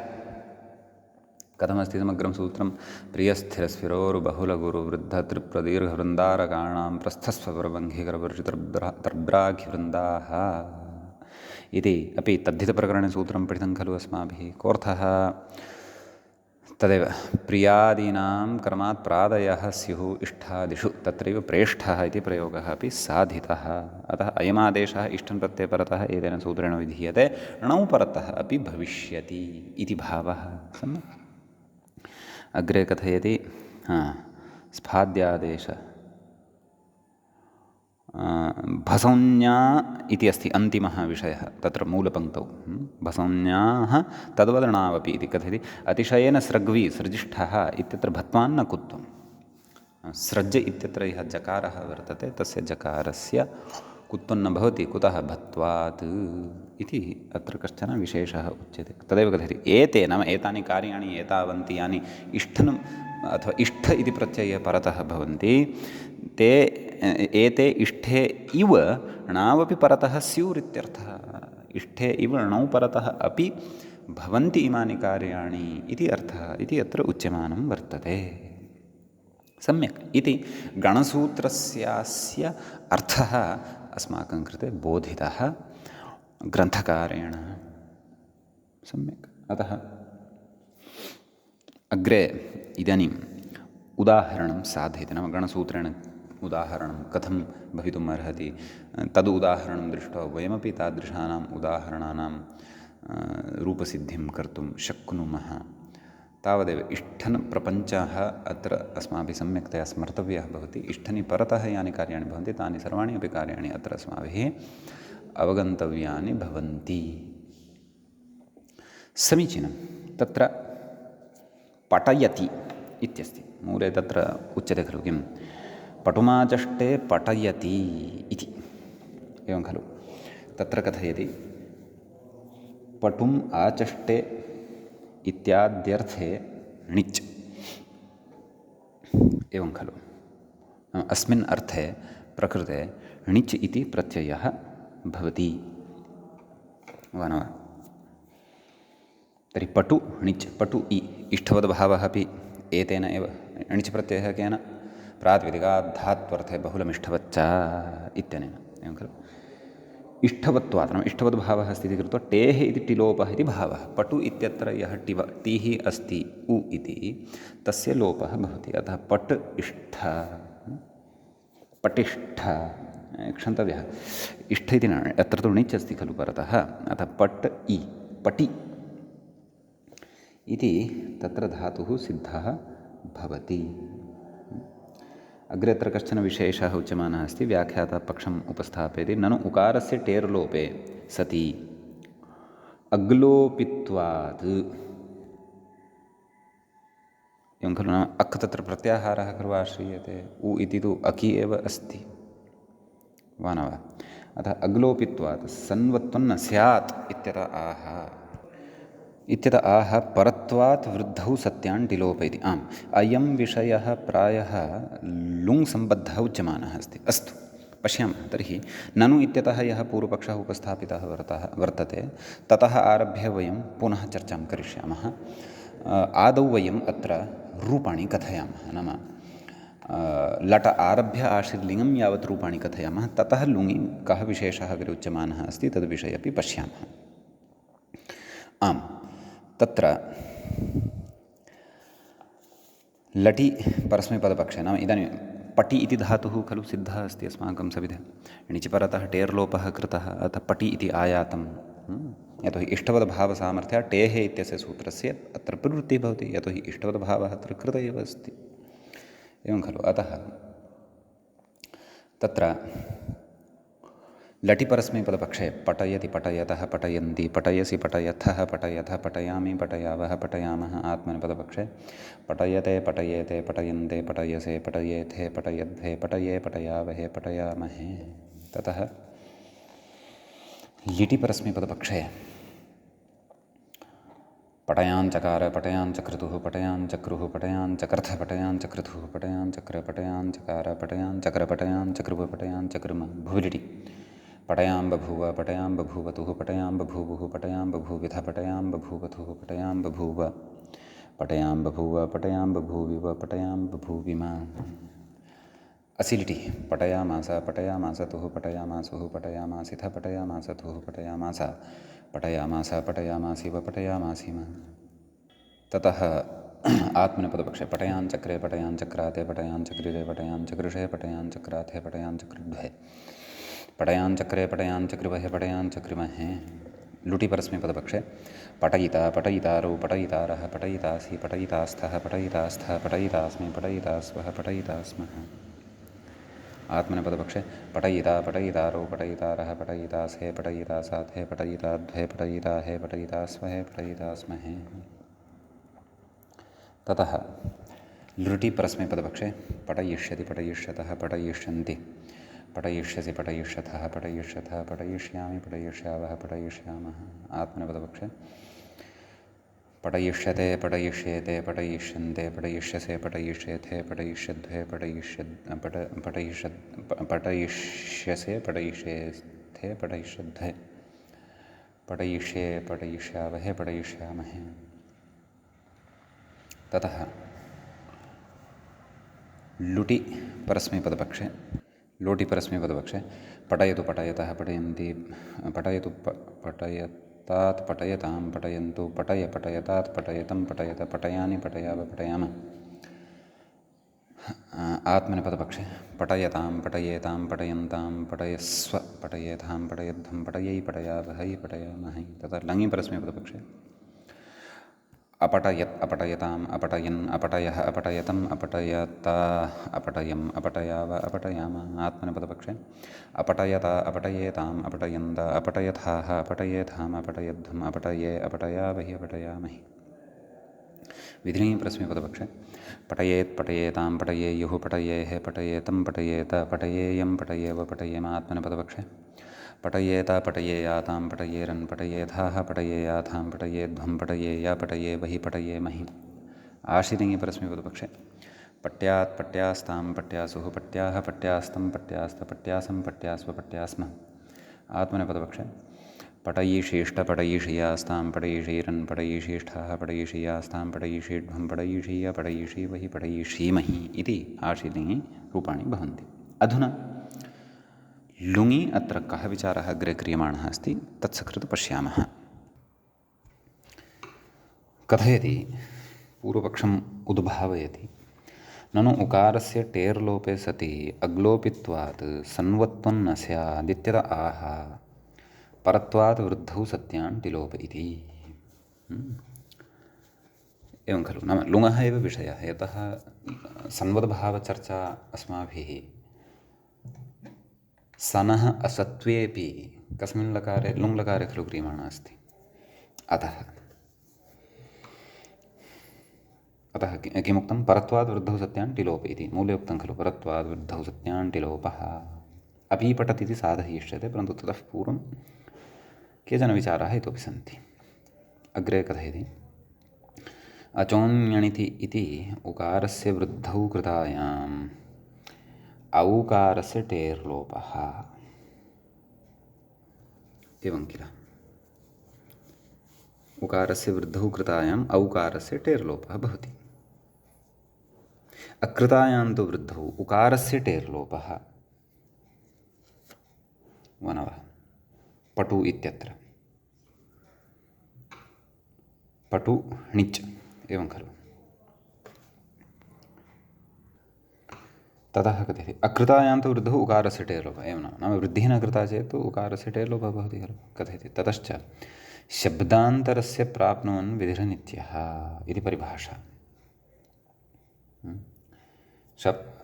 कथमस्ति समग्रं सूत्रं प्रियस्थिरस्फिरोरुबहुलगुरुवृद्धत्रिप्रदीर्घवृन्दारकाणां प्रस्थस्वरबन्धिकरवर्जितर्ब्राघ्यवृन्दाः इति अपि तद्धितप्रकरणे सूत्रं पठितं खलु अस्माभिः कोऽर्थः तदेव प्रियादीनां कर्मात् प्रादयः स्युः इष्ठादिषु तत्रैव प्रेष्ठः इति प्रयोगः अपि साधितः। अतः अयमादेशः इष्ठन् प्रत्यये परतः एतेन सूत्रेण विधीयते णौ परतः अपि भविष्यति इति भावः सम्यक्। अग्रे कथयति स्फाद्यादेश भसौन्या इति अस्ति अन्तिमः विषयः तत्र मूलपङ्क्तौ भसौन्याः तद्वदणावपि इति कथयति अतिशयेन स्रग्वी सृजिष्ठः इत्यत्र भत्वान्न कुत्वं सृज इत्यत्र यः जकारः वर्तते तस्य जकारस्य कुत्वं न भवति कुतः भत्वात् इति अत्र कश्चन विशेषः उच्यते। तदेव कथयति एते नाम एतानि कार्याणि एतावन्ति यानि इष्ठन् अथवा इष्ठ इति प्रत्यये परतः भवन्ति ते एते इष्ठे इव णावपि परतः स्युरित्यर्थः इष्ठे इव णौ परतः अपि भवन्ति इमानि कार्याणि इति अर्थः इति अत्र उच्यमानं वर्तते सम्यक् इति गणसूत्रस्यास्य अर्थः अस्माकं कृते बोधितः ग्रन्थकारेण सम्यक्। अतः अग्रे इदानीम् उदाहरणं साधयति नाम गणसूत्रेण उदाहरणं कथं भवितुम् अर्हति तद् उदाहरणं दृष्ट्वा वयमपि तादृशानाम् उदाहरणानां रूपसिद्धिं कर्तुं शक्नुमः। तावदेव इष्ठन् प्रपञ्चः अत्र अस्माभिः सम्यक्तया स्मर्तव्यः भवति। इष्ठनि परतः यानि कार्याणि भवन्ति तानि सर्वाणि अपि कार्याणि अत्र अस्माभिः अवगन्तव्यानि भवन्ति। समीचीनं तत्र पठयति इत्यस्ति मूले तत्र उच्यते खलु किं पटुमाचष्टे पठयति इति एवं खलु। तत्र कथयति पटुम् आचष्टे इत्याद्यर्थे णिच् एवं खलु। अस्मिन् अर्थे प्रकृते णिच् इति प्रत्ययः भवति वा न वा। तर्हि पटु णिच् पटु इ इष्टवद्भावः अपि एतेन एव णिच् प्रत्ययः केन प्रातिपदिकात् बहुलमिष्टवच्च इत्यनेन एवं खलु। इष्टवत्वात् नाम इष्टवद्भावः अस्ति इति कृत्वा टेः इति टिलोपः इति भावः पटु इत्यत्र यः टीः अस्ति उ इति तस्य लोपः भवति। अतः पट् इष्ठ पटिष्ठ क्षन्तव्यः इष्ठ इति न अत्र तु णिच् अस्ति खलु परतः अतः पट् इ पटि इति तत्र धातुः सिद्धः भवति। अग्रे अत्र कश्चन विशेषः उच्यमानः अस्ति व्याख्याता पक्षम् उपस्थापयति ननु उकारस्य टेर्लोपे सति अग्लोपित्वात् एवं खलु, नाम अक् तत्र प्रत्याहारः खलु आश्रीयते, उ इति तु अकि एव अस्ति, वा न वा? अतः अग्लोपित्वात् सन्वत्वं न स्यात् इत्यतः आह परत्वात् वृद्धौ सत्यान् टिलोप इति। आम्, अयं विषयः प्रायः लुङ् सम्बद्धः उच्यमानः अस्ति। अस्तु, पश्यामः तर्हि। ननु इत्यतः यः पूर्वपक्षः उपस्थापितः वर्तते, ततः आरभ्य वयं पुनः चर्चां करिष्यामः। आदौ वयम् अत्र रूपाणि कथयामः, नाम लट आरभ्य आशीर्लिङ्गं यावत् रूपाणि कथयामः, ततः लुङि कः विशेषः अग्रे उच्यमानः अस्ति तद्विषये अपि पश्यामः। आम्, तत्र लटि परस्मैपदपक्षे, नाम इदानीं पटि इति धातुः खलु सिद्धः अस्ति अस्माकं सविधे। णिचि परतः टेर्लोपः कृतः, अतः पटि इति आयातं। यतोहि इष्टवद्भावसामर्थ्यात् टेः इत्यस्य सूत्रस्य अत्र प्रवृत्तिः भवति, यतोहि इष्टवद्भावः अत्र कृत एव अस्ति, एवं खलु। अतः तत्र लटि परस्मैपदपक्षे पठयति, पठयतः, पठयन्ति, पठयसि, पठयथः, पठयथ, पठयामि, पठयावः, पठयामः। आत्मनेपदपक्षे पठयते, पठयेते, पठयन्ते, पठयसे, पठयेथे, पठयध्वे, पठये, पठयावहे, पठयामहे। ततः लिटि परस्मैपदपक्षे पठयाञ्चकार, पठयाञ्चक्रतुः, पठयाञ्चक्रुः, पठयाञ्चकर्थ, पठयाञ्चक्रतुः, पठयाञ्चक्र, पठयाञ्चकार, पठयाञ्चक्र, पठयाञ्चक्रुः, पठयाञ्चकृम। भुविलिटि पटयां बभूव, पटयां बभूवतुः, पटयां बभूवुः, पटयां बभूविथ, पटयां बभूवथुः, पटयां बभूव, पटयां बभूव, पटयां बभूविव, पटयां बभूविम। असिलिटि पटयामास, पटयामासतुः, पटयामासुः, पटयामासिथ, पटयामासतुः, पटयामास, पटयामास, पटयामासिव, पटयामासिम। ततः आत्मनेपदपक्षे पटयाञ्चक्रे, पटयाञ्चक्राते, पटयाञ्चक्रिरे, पटयाञ्चकृषे, पटयाञ्चक्राथे, पटयाञ्चकृद्भे, पटयाञ्चक्रे, पटयाञ्चकृवहे, पटयाञ्चकृमहे। लुटि परस्मैपदपक्षे पठयिता, पठयितारौ, पठयितारः, पठयितासि, पठयितास्थः, पठयितास्थः, पठयितास्मि, पठयितास्वः, पठयितास्मः। आत्मनेपदपक्षे पठयिता, पठयितारौ, पठयितारः, पठयितासे, पठयितासाथे, पठयिताद्वे, पठयिताहे, पठयितास्वहे, पठयितास्महे। ततः लृटि परस्मैपदपक्षे पठयिष्यति, पठयिष्यतः, पठयिष्यन्ति, पठयिष्यसि, पठयिष्यथः, पठयिष्यथः, पठयिष्यामि, पठयिष्यावः, पठयिष्यामः। आत्मनेपदपक्षे पठयिष्यते, पठयिष्येते, पठयिष्यन्ते, पठयिष्यसे, पठयिष्येथे, पठयिष्यध्वे, पठयिष्यसे, पठयिष्येथे, पठयिष्यध्वे, पठयिष्ये, पठयिष्यावहे, पठयिष्यामहे। ततः लुटि परस्मैपदपक्षे लोटि परस्मैपदपक्षे पठयतु, पठयतः, पठयन्ति, पठयतु, पठयतात्, पठयतां, पठयन्तु, पठय, पठयतात्, पठयतं, पठयत, पठयानि, पठयाव, पठयाम। आत्मनेपदपक्षे पठयतां, पठयेतां, पठयन्तां, पठयस्व, पठयेथां, पठयध्वं, पठयै, पठयावहै, पठयामहै। तथा लङि परस्मैपदपक्षे अपठयत्, अपठयताम्, अपठयन्, अपठयः, अपठयतम्, अपठयता, अपठयम्, अपठयाव, अपठयाम। आत्मनेपदपक्षे अपठयता, अपठयेताम्, अपठयन्त, अपठयथाः, अपठयेथाम्, अपठयध्वम्, अपठये, अपठयावहि, अपठयामहि। विधिलिङि परस्मैपदपक्षे पठयेत्, पठयेतां, पठयेयुः, पठयेः, पठयेतं, पठयेत, पठयेयं, पठयेव, पठयेम। आत्मनेपदपक्षे पठयेता, पठयेयातां, पठयेरन्, पठयेथाः, पठयेयाथां, पठयेध्वं, पठयेय, पठयेवहि, पठयेमहि। आशीलिङि परस्मैपदपक्षे पट्यात्, पट्यास्तां, पट्यासुः, पट्याः, पट्यास्तं, पट्यास्त, पट्यासं, पट्यास्व, पट्यास्म। आत्मनेपदपक्षे पठयिषीष्ट, पठयिषीयास्तां, पठयिषीरन्, पठयिषीष्ठाः, पठयिषीयास्तां, पठयिषीढ्वं, पठयिषीय, पठयिषीवहि, पठयिषीमहि इति आशीलिङि रूपाणि भवन्ति। अधुना लुङि अत्र कः विचारः अग्रे क्रियमाणः अस्ति तत्सकृत् पश्यामः। कथयति, पूर्वपक्षम् उद्भावयति, ननु उकारस्य टेर्लोपे सति अग्लोपित्वात् सन्वत्वं न स्यादित्यत आह परत्वात् वृद्धौ सत्यान् टिलोप इति। एवं खलु, नाम लुङः एव विषयः, यतः सन्वद्भावचर्चा अस्माभिः सनः असत्त्वेऽपि कस्मिन् लकारे, लुङ् लकारे खलु क्रियमाणा अस्ति। अतः किमुक्तं परत्वाद् वृद्धौ सत्यान् टिलोप इति मूले उक्तं खलु परत्वाद् वृद्धौ सत्यान् टिलोपः अपीपठत् इति साधयिष्यते परन्तु ततः पूर्वं केचन विचाराः इतोपि सन्ति। अग्रे कथयति अचोन्यणिति इति उकारस्य वृद्धौ कृतायाम् औकारस्य टेर्लोपः एवं किल उकारस्य वृद्धौ कृतायाम् औकारस्य टेर्लोपः भवति। अकृतायां तु वृद्धौ उकारस्य टेर्लोपः वनवः पटु इत्यत्र पटु णिच् एवं खलु ततः कथयति अकृतायां तु वृद्धौ उकारस्य टेर्लोपः एवं नाम वृद्धिः न कृता चेत् उकारस्य टेर्लोपः भवति खलु कथयति ततश्च शब्दान्तरस्य प्राप्नुवन् विधिरनित्यः इति परिभाषा।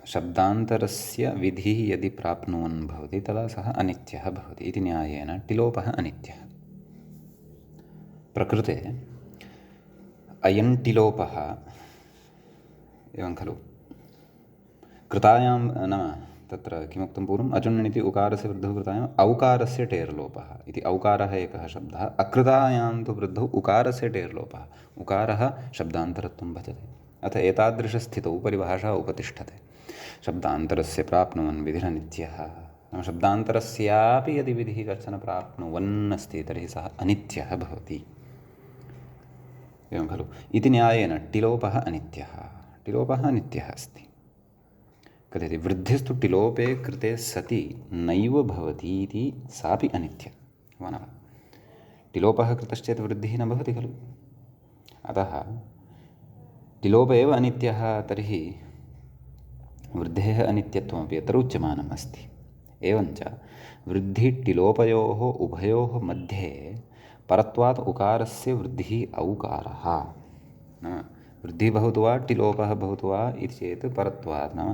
शब्दान्तरस्य विधिः यदि प्राप्नुवन् भवति तदा सः अनित्यः भवति इति न्यायेन टिलोपः अनित्यः। प्रकृते अयं टिलोपः एवं खलु कृतायां नाम तत्र किमुक्तं पूर्वम् अचुण्णिति उकारस्य वृद्धौ कृतायाम् औकारस्य टेर्लोपः इति औकारः एकः शब्दः अकृतायां तु वृद्धौ उकारस्य टेर्लोपः उकारः शब्दान्तरत्वं भजते। अथ एतादृशस्थितौ परिभाषा उपतिष्ठते शब्दान्तरस्य प्राप्नुवन् विधिरनित्यः नाम शब्दान्तरस्यापि यदि विधिः कश्चन प्राप्नुवन् अस्ति तर्हि सः अनित्यः भवति एवं खलु इति न्यायेन टिलोपः अनित्यः अस्ति। कथयति वृद्धिस्तु टिलोपे कृते सति नैव भवति इति सापि अनित्य वनः टिलोपः कृतश्चेत् वृद्धिः न भवति खलु अतः टिलोप एव अनित्यः तर्हि वृद्धेः अनित्यत्वमपि अत्र उच्यमानम् अस्ति। एवञ्च वृद्धिटिलोपयोः उभयोः मध्ये परत्वात् उकारस्य वृद्धिः औकारः नाम वृद्धिः भवतु वा टिलोपः भवतु वा इति चेत् परत्वात् नाम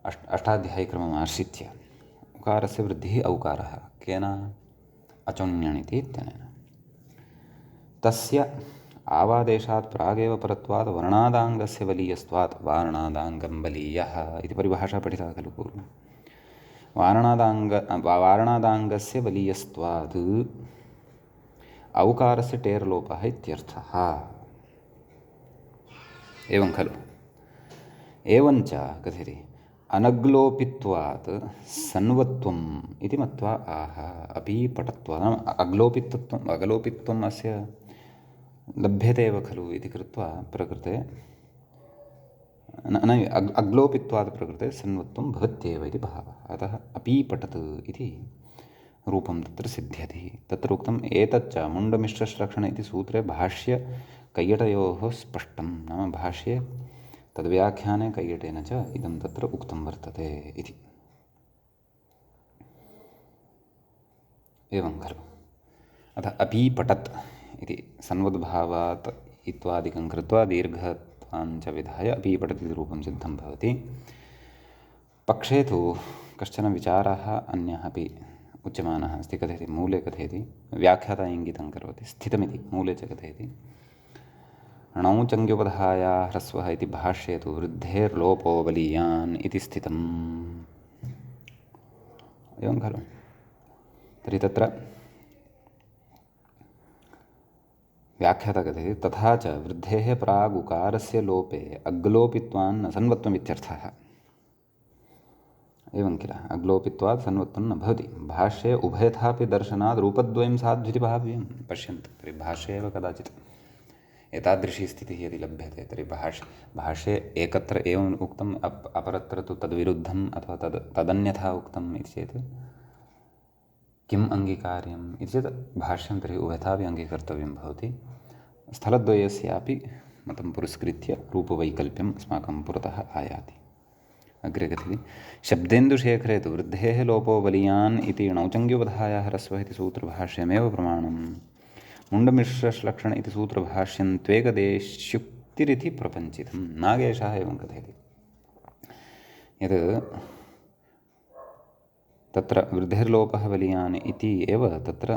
अष्टाध्यायीक्रमम् आश्रित्य उकारस्य वृद्धिः औकारः केन अचोन्यणिति इत्यनेन तस्य आवादेशात् प्रागेव परत्वात् वर्णादाङ्गस्य बलीयस्त्वात् वारणादाङ्गं बलीयः इति परिभाषा पठिता खलु पूर्वं वारणादाङ्गस्य बलीयस्त्वात् औकारस्य टेर्लोपः इत्यर्थः एवं खलु एवञ्च कथयति अनग्लोपित्वात् सन्वत्वम् इति मत्वा आह अपि पटत्वात् नाम अगलोपित्वम् अस्य लभ्यते एव खलु इति कृत्वा प्रकृते अग्लोपित्वात् प्रकृते सन्वत्वं भवत्येव इति भावः अतः अपि पठत् इति रूपं तत्र सिद्ध्यति। तत्र उक्तम् एतच्च मुण्डमिश्रश्लक्षण इति सूत्रे भाष्य कैयटयोः स्पष्टं नाम भाष्ये तद्व्याख्याने कैयटेन च इदं तत्र उक्तं वर्तते इति एवं खलु अतः अपि पठत् इति सन्वद्भावात् इत्वादिकं कृत्वा दीर्घत्वाञ्च विधाय अपि पठत् इति रूपं सिद्धं भवति। पक्षे तु कश्चन विचारः अन्यः अपि उच्यमानः अस्ति कथयति मूले कथयति व्याख्याता इङ्गितं करोति स्थितमिति मूले च कथयति णौचङ्ग्युपधाया ह्रस्वः इति भाष्ये तु वृद्धेर्लोपो बलीयान् इति स्थितम् एवं खलु तर्हि तत्र व्याख्याता कथयति तथा च वृद्धेः प्राग् उकारस्य लोपे अग्लोपित्वान् सन्वत्वमित्यर्थः एवं किल अग्लोपित्वात् सन्वत्वं न भवति। भाष्ये उभयथापि दर्शनात् रूपद्वयं साध्विति भाव्यं पश्यन्तु तर्हि भाष्ये एव कदाचित् एतादृशी स्थितिः यदि लभ्यते तर्हि भाष्ये एकत्र एवम् उक्तम् अपरत्र तु तद्विरुद्धम् अथवा तदन्यथा उक्तम् इति चेत् किम् अङ्गीकार्यम् इति चेत् भाष्यं तर्हि उभयथापि अङ्गीकर्तव्यं भवति। स्थलद्वयस्यापि मतं पुरस्कृत्य रूपवैकल्प्यम् अस्माकं पुरतः आयाति। अग्रे कथयति शब्देन्दुशेखरे तु वृद्धेः लोपो बलीयान् इति णौचङ्ग्युपधायाः ह्रस्वः इति सूत्रभाष्यमेव प्रमाणं मुण्डमिश्रश्लक्षण इति सूत्रभाष्यं त्वेकदेश्युक्तिरिति प्रपञ्चितं नागेशः एवं कथयति यत् तत्र वृद्धेर्लोपः बलीयान् इति एव तत्र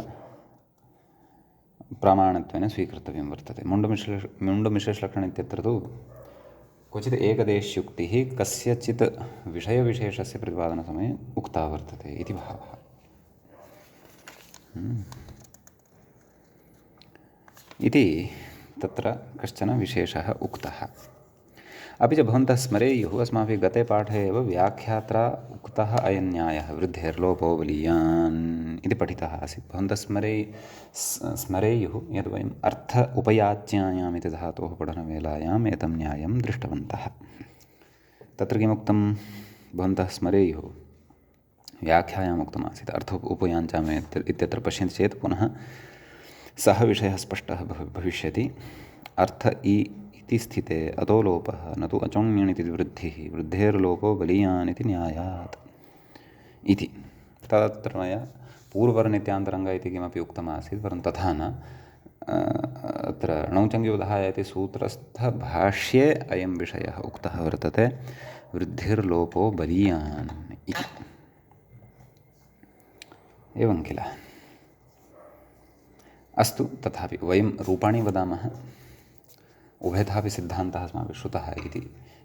प्रमाणत्वेन स्वीकर्तव्यं वर्तते। मुण्डमिश्रेष्लक्षण इत्यत्र तु क्वचित् एकदेश्युक्तिः कस्यचित् विषयविशेषस्य प्रतिपादनसमये उक्ता वर्तते इति भावः। इति तत्र कश्चन विशेषः उक्तः। अपि च भवन्तः स्मरेयुः, अस्माभिः गते पाठे एव व्याख्यात्रा उक्तः अयं न्यायः वृद्धेर्लोपो बलीयान् इति पठितः आसीत्। भवन्तः स्मरेयुः यद् वयम् अर्थ उपयाच्यायाम् इति धातोः पठनवेलायाम् एतं न्यायं दृष्टवन्तः। तत्र किमुक्तं भवन्तः स्मरेयुः, व्याख्यायाम् उक्तमासीत् अर्थ उपयाञ्चाम् इत्यत्र पश्यन्ति चेत् पुनः सः विषयः स्पष्टः भविष्यति। अर्थ इति स्थिते अतो लोपः न तु अचोण्यनिति वृद्धिः, वृद्धेर्लोपो बलीयान् इति न्यायात् इति। तत्र मया पूर्ववर्नित्यान्तरङ्ग इति किमपि उक्तमासीत्, परन्तु तथा न। अत्र णौचङ्ग्योदाय इति सूत्रस्थभाष्ये अयं विषयः उक्तः वर्तते, वृद्धिर्लोपो बलीयान् इति। एवं किल? अस्तु, तथापि वयं रूपाणि वदामः, उभयथापि सिद्धान्तः अस्माभिः श्रुतः इति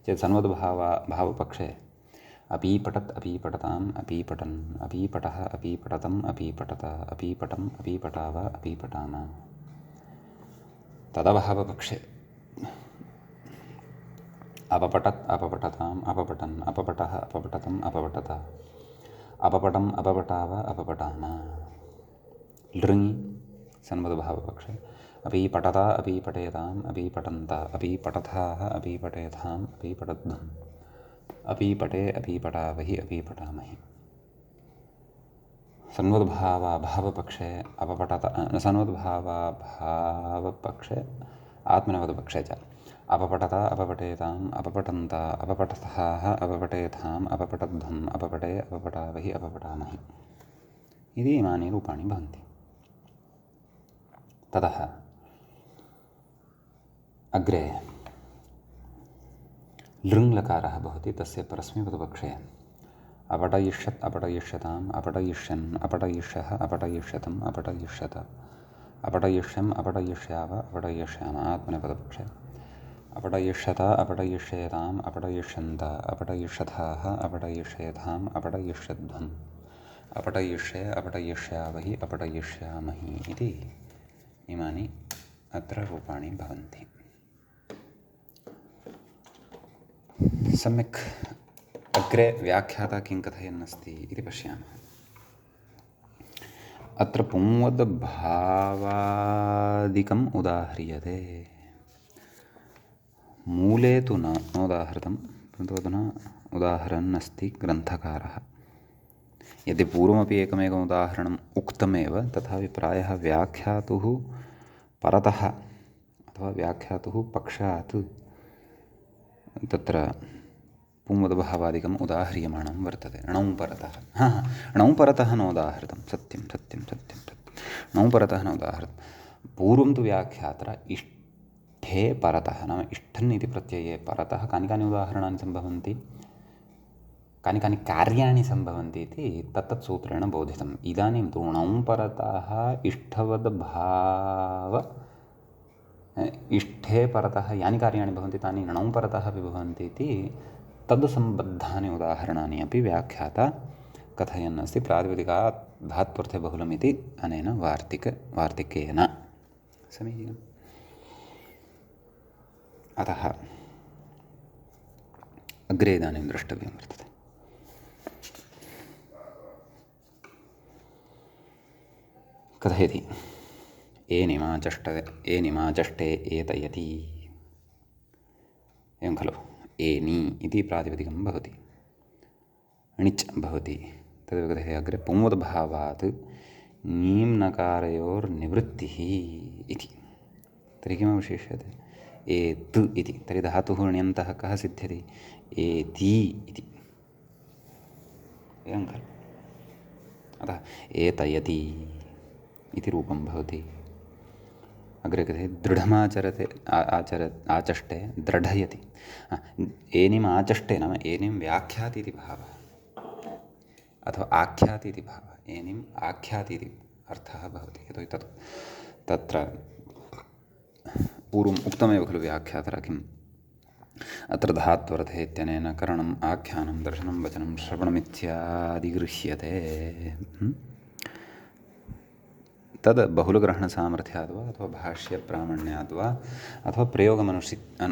चेत् सन्वद्भावपक्षे अपीपठत् अपीपठताम् अपीपठन् अपीपठः अपीपठतम् अपीपठत अपीपठम् अपीपठाव अपीपठाम। तदभावपक्षे अपपठत् अपपठताम् अपपठन् अपपठः अपपठतम् अपपठत अपपठम् अपपठाव अपपठाम। लृङि सन्वद्भावपक्षे अपीपठता अपीपठेताम् अपीपठन्त अपीपठथाः अपीपठेथाम् अपीपठध्वम् अपीपठे अपीपठावहि अपीपठामहि। सन्वद्भावाभावपक्षे सन्वद्भावाभावपक्षे आत्मनेपदपक्षे च अपपठता अपपठेताम् अपपठन्त अपपठथाः अपपठेथाम् अपपठध्वम् अपपठे अपपठावहि अपपठामहि इति इमानि रूपाणि भवन्ति। ततः अग्रे लृङ्लकारः भवति, तस्य परस्मैपदपक्षे अपठयिष्यत् अपठयिष्यताम् अपठयिष्यन् अपठयिष्यः अपठयिष्यतम् अपठयिष्यत अपठयिष्यम् अपठयिष्याव अपठयिष्याम। आत्मनेपदपक्षे अपठयिष्यत अपठयिष्येताम् अपठयिष्यन्त अपठयिष्यथाः अपठयिष्येथाम् अपठयिष्यध्वम् अपठयिष्ये अपठयिष्यावहि अपठयिष्यामहि इति इमानि अत्र रूपाणि भवन्ति। सम्यक् अग्रे व्याख्याता किं कथयन्नस्ति इति पश्यामः। अत्र पुंवद्भावादिकम् उदाह्रियते। मूले तु नोदाहृतं, परन्तु अधुना उदाहरन् अस्ति ग्रन्थकारः। यदि पूर्वमपि एकमेकम् उदाहरणम् उक्तमेव, तथापि प्रायः व्याख्यातुः परतः अथवा व्याख्यातुः पक्षात् तत्र पुंवद्भावादिकम् उदाह्रियमाणं वर्तते। णौ परतः णौ परतः नोदाहृतं। सत्यं सत्यं सत्यं सत्यं णौ परतः नोदाहृतं। पूर्वं तु व्याख्यात्र इष्ठे परतः नाम इष्ठन् इति प्रत्यये परतः कानि कानि उदाहरणानि सम्भवन्ति, कानि कानि कार्याणि सम्भवन्ति इति तत्तत् सूत्रेण बोधितम्। इदानीं तु णौ परतः इष्ठवद्भाव इष्ठे परतः यानि कार्याणि भवन्ति तानि णौ परतः अपि भवन्ति इति तद् सम्बद्धानि उदाहरणानि अपि व्याख्याता कथयन् अस्ति। प्रातिपदिकात् धात्वर्थे बहुलम् इति अनेन वार्तिकेन समीचीनम्। अतः अग्रे इदानीं द्रष्टव्यं वर्तते। कथयति एनिमाचष्टे एतयति। एवं खलु, एनि इति प्रातिपदिकं भवति, णिच् भवति। तदेव कथयति अग्रे पुंवद्भावात् ङीं नकारयोर्निवृत्तिः इति। तर्हि किमवशिष्यते? एत् इति। तर्हि धातुः ण्यन्तः कः सिद्ध्यति? एति इति। एवं खलु। अतः एतयति इति रूपं भवति। अग्रे कथयति दृढमाचरते आचष्टे दृढयति। एनिम् आचष्टे नाम एनिं व्याख्याति इति भावः अथवा आख्याति इति भावः। एनिम् आख्याति इति अर्थः भवति। यतोहि तत्र पूर्वम् उक्तमेव खलु व्याख्यातरा किम् अत्र धात्वर्थः इत्यनेन करणम् आख्यानं दर्शनं वचनं श्रवणमित्यादि गृह्यते तद् बहुलग्रहणसामर्थ्याद् वा अथवा भाष्यप्रामाण्याद् वा अथवा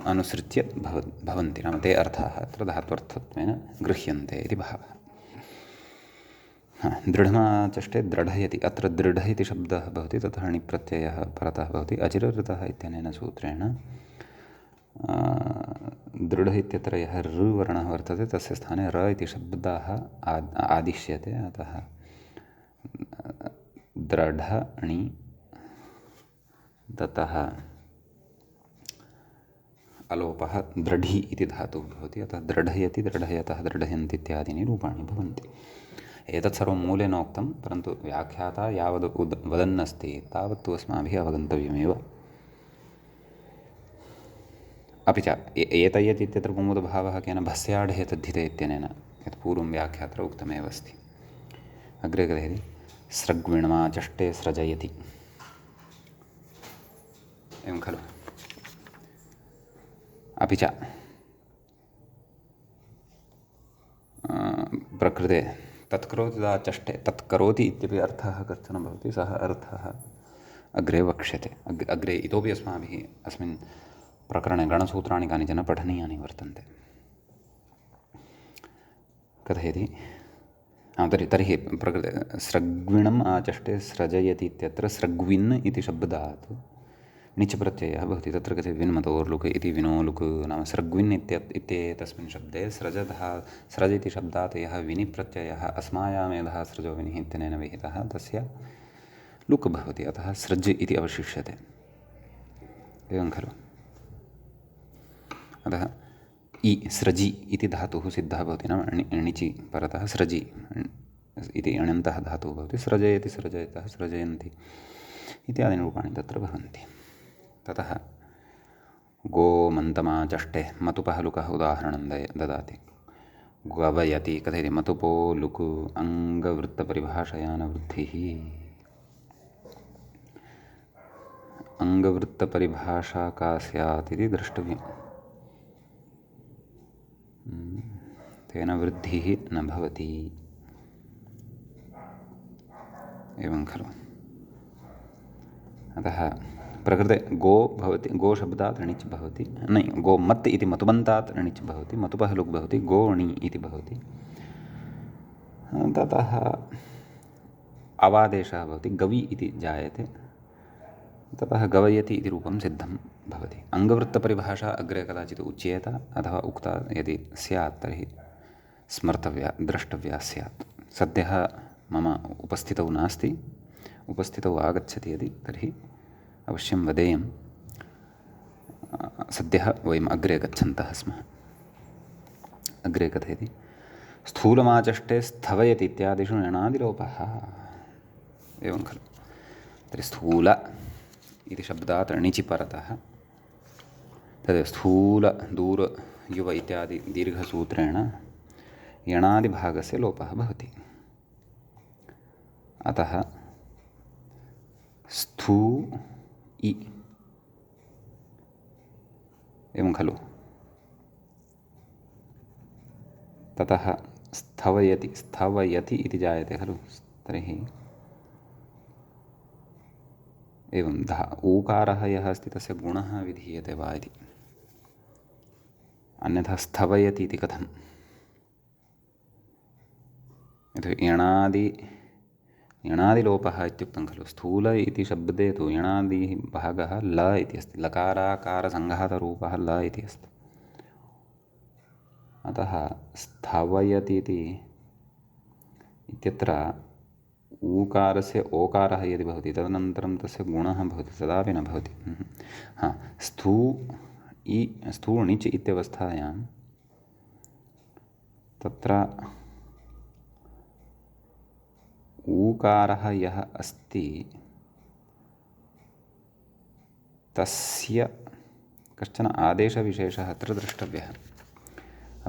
अनुसृत्य भवन्ति नाम ते अर्थाः अत्र धात्वर्थत्वेन गृह्यन्ते इति भावः दृढमाचष्टे दृढयति अत्र दृढ इति शब्दः भवति ततः णिप्रत्ययः परतः भवति अचिरऋतः इत्यनेन सूत्रेण दृढ इत्यत्र यः ऋ वर्णः वर्तते तस्य स्थाने र इति शब्दः आदिश्यते अतः दृढ णि ततः अलोपः दृढि इति धातुः भवति अतः दृढयति दृढयतः दृढयन्ति इत्यादीनि रूपाणि भवन्ति एतत् सर्वं मूलेन उक्तं परन्तु व्याख्याता यावद् वदन्नस्ति तावत्तु अस्माभिः अवगन्तव्यमेव अपि च एतयत् इत्यत्र कुमुदभावः केन भस्याढे तद्धिते इत्यनेन यत् पूर्वं व्याख्यात्र उक्तमेव अस्ति अग्रे कथयति स्रग्विणमाचष्टे स्रजयति एवं खलु अपि च प्रकृते तत्करोति तदा चष्टे तत्करोति इत्यपि अर्थः कश्चन भवति सः अर्थः अग्रे वक्ष्यते अग्रे इतोपि अस्माभिः अस्मिन् प्रकरणे गणसूत्राणि कानिचन पठनीयानि वर्तन्ते कथयति तर्हि प्रकृते स्रग्विणम् आचष्टे स्रजयति इत्यत्र स्रग्विन् इति शब्दात् णिच् प्रत्ययः भवति तत्र कथयति विन्मतोर्लुक् इति विनोलुक् नाम स्रग्विन् इत्येतस्मिन् शब्दे स्रज इति शब्दात् यः विनि प्रत्ययः अस्मायामेधः स्रजो विनिः इत्यनेन विहितः तस्य लुक् भवति अतः स्रज् इति अवशिष्यते एवं खलु अतः इ स्रजि इति धातुः सिद्धः भवति नाम णिचि परतः स्रजि इति अण्यन्तः धातुः भवति स्रजयति स्रजयतः स्रजयन्ति इत्यादीनि रूपाणि तत्र भवन्ति ततः गोमन्तमाचष्टे मतुपः लुकः उदाहरणं ददाति गवयति कथयति मतुपो लुक् अङ्गवृत्तपरिभाषयानवृद्धिः अङ्गवृत्तपरिभाषा का स्यात् इति द्रष्टव्यम् तेन वृद्धिः न भवति एवं खलु अतः प्रकृते गो भवति गो शब्दात् णिच् भवति न गो मत् इति मतुबन्तात् णिच् भवति मतुपः लुक् भवति गोणि इति भवति ततः अवादेशः भवति गवि इति जायते ततः गवयति इति रूपं सिद्धं भवति अङ्गवृत्तपरिभाषा अग्रे कदाचित् उच्येत अथवा उक्ता यदि स्यात् तर्हि स्मर्तव्या द्रष्टव्या स्यात् सद्यः मम उपस्थितौ नास्ति उपस्थितौ आगच्छति यदि तर्हि अवश्यं वदेयं सद्यः वयम् अग्रे गच्छन्तः स्मः अग्रे कथयति स्थूलमाचष्टे स्थवयति इत्यादिषु णिनादिलोपः एवं खलु तर्हि स्थूल इति शब्दात् णिचि परतः तद् स्थूल दूर युव इत्यादि दीर्घसूत्रेण यणादिभागस्य लोपः भवति अतः स्थू इ एवं खलु ततः स्थवयति इति जायते खलु तर्हि एवं ऊकारः यः अस्ति तस्य गुणः विधीयते वा इति अन्यथा स्थवयति इति कथम् यतोहि यणादिलोपः इत्युक्तं खलु स्थूल इति शब्दे तु यणादिः भागः ल इति अस्ति लकाराकारसङ्घातरूपः ल इति अस्ति अतः स्थवयति इत्यत्र ऊकारस्य ओकारः यदि भवति तदनन्तरं तस्य गुणः भवति तदापि न भवति स्थू णिच् इत्यवस्थायां तत्र ऊकारः यः अस्ति तस्य कश्चन आदेशविशेषः अत्र द्रष्टव्यः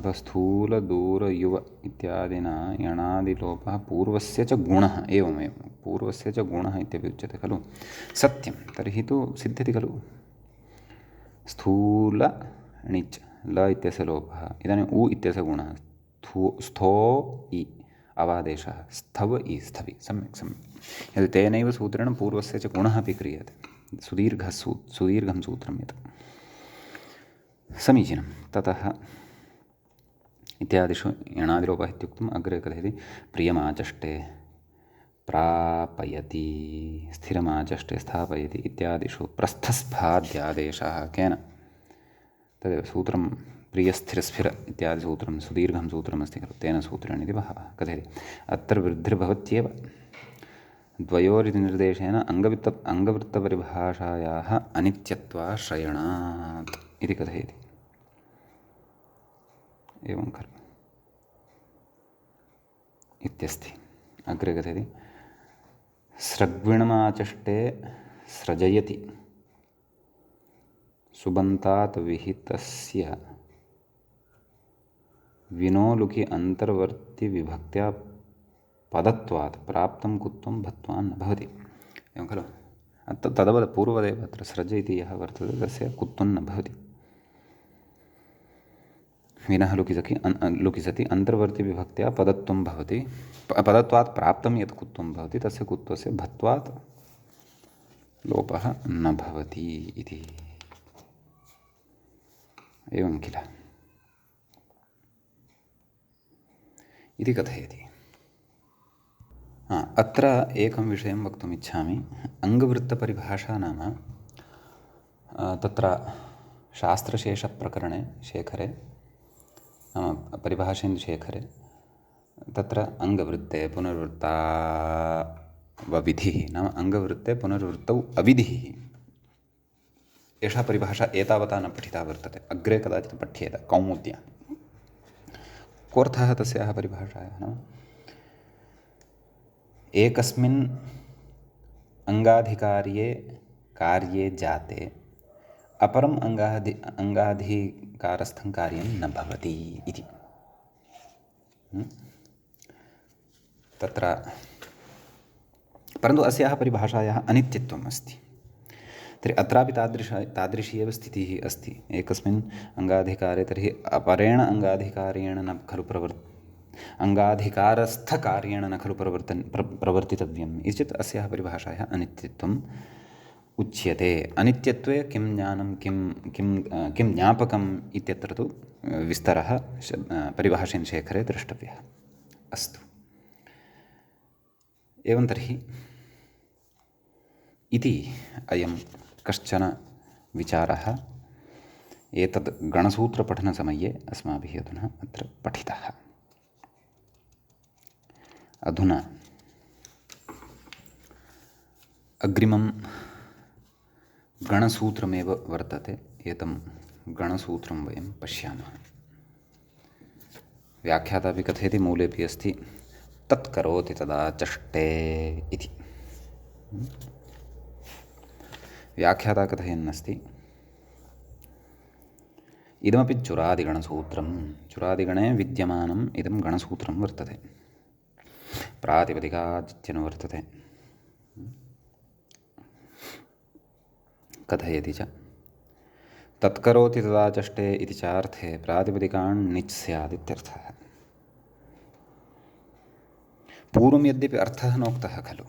अतः स्थूल दूर युव इत्यादिना यणादिलोपः पूर्वस्य च गुणः एवमेवं पूर्वस्य च गुणः इत्यपि उच्यते खलु सत्यं तर्हि तु सिद्ध्यति खलु स्थूल णिच् ल इत्यस्य लोपः इदानीम् उ इत्यस्य गुणः स्थो इ अवादेशः स्थव इ स्थवि सम्यक् सम्यक् यद् तेनैव सूत्रेण पूर्वस्य च गुणः अपि क्रियते सुदीर्घं सूत्रं यत् समीचीनं ततः इत्यादिषु यणादिलोपः इत्युक्तम् अग्रे कथयति प्रियमाचष्टे प्रापयति स्थिरमाचष्टे स्थापयति इत्यादिषु प्रस्थस्फाद्यादेशः केन तदेव सूत्रं प्रियस्थिरस्फिर इत्यादिसूत्रं सुदीर्घं सूत्रमस्ति खलु तेन सूत्रेण इति बहवः कथयति अत्र वृद्धिर्भवत्येव द्वयोरिति निर्देशेन अङ्गवृत्तपरिभाषायाः अनित्यत्वाश्रयणात् इति कथयति एवं खलु इत्यस्ति अग्रे कथयति स्रग्विणमाचष्टे स्रजयति सुबन्तात् विहितस्य विनोलुकि अन्तर्वर्ति विभक्त्या पदत्वात् प्राप्तं कुत्वं भत्वान् न भवति एवं खलु तदवत् पूर्वदेव अत्र स्रज इति यः वर्तते तस्य कुत्वं न भवति विनः लुकि सति अन्तर्वर्तिविभक्त्या पदत्वं भवति पदत्वात् प्राप्तं यत् कुत्वं भवति तस्य कुत्वस्य भत्वात् लोपः न भवति इति एवं किल इति कथयति अत्र एकं विषयं वक्तुम् इच्छामि अङ्गवृत्तपरिभाषा नाम तत्र शास्त्रशेषप्रकरणे शेखरे नाम परिभाषेन्दुशेखरे तत्र अङ्गवृत्ते पुनर्वृत्तावविधिः नाम अङ्गवृत्ते पुनर्वृत्तौ अविधिः एषा परिभाषा एतावता न पठिता वर्तते अग्रे कदाचित् पठ्येत कौमुद्या कोऽर्थः तस्याः परिभाषायाः नाम एकस्मिन् अङ्गाधिकार्ये कार्ये जाते अपरम् अङ्गाधिकारस्थं कार्यं न भवति इति तत्र परन्तु अस्याः परिभाषायाः अनित्यत्वम् अस्ति तर्हि अत्रापि तादृशी एव स्थितिः अस्ति एकस्मिन् अङ्गाधिकारे तर्हि अपरेण अङ्गाधिकारेण न खलु अङ्गाधिकारस्थकार्येण न खलु प्रवर्तितव्यम् इति चेत् अस्याः परिभाषायाः अनित्यत्वम् उच्यते अनित्यत्वे किं ज्ञानं किं ज्ञापकम् इत्यत्र तु विस्तरः परिभाषेन शेखरे द्रष्टव्यः अस्तु एवं तर्हि इति अयं कश्चन विचारः एतद् गणसूत्रपठनसमये अस्माभिः अधुना अत्र पठितः अधुना अग्रिमं गणसूत्रमेव वर्तते एतं गणसूत्रं वयं पश्यामः व्याख्यातापि कथयति मूलेपि अस्ति तत्करोति तदा चष्टे इति व्याख्याता कथयन्नस्ति इदमपि चुरादिगणसूत्रं चुरादिगणे विद्यमानम् इदं गणसूत्रं वर्तते प्रातिपदिकादित्यनु वर्तते कथयति च तत्करोति तदा चष्टे इति चार्थे प्रातिपदिकान् णिच् स्यात् इत्यर्थः पूर्वं यद्यपि अर्थः नोक्तः खलु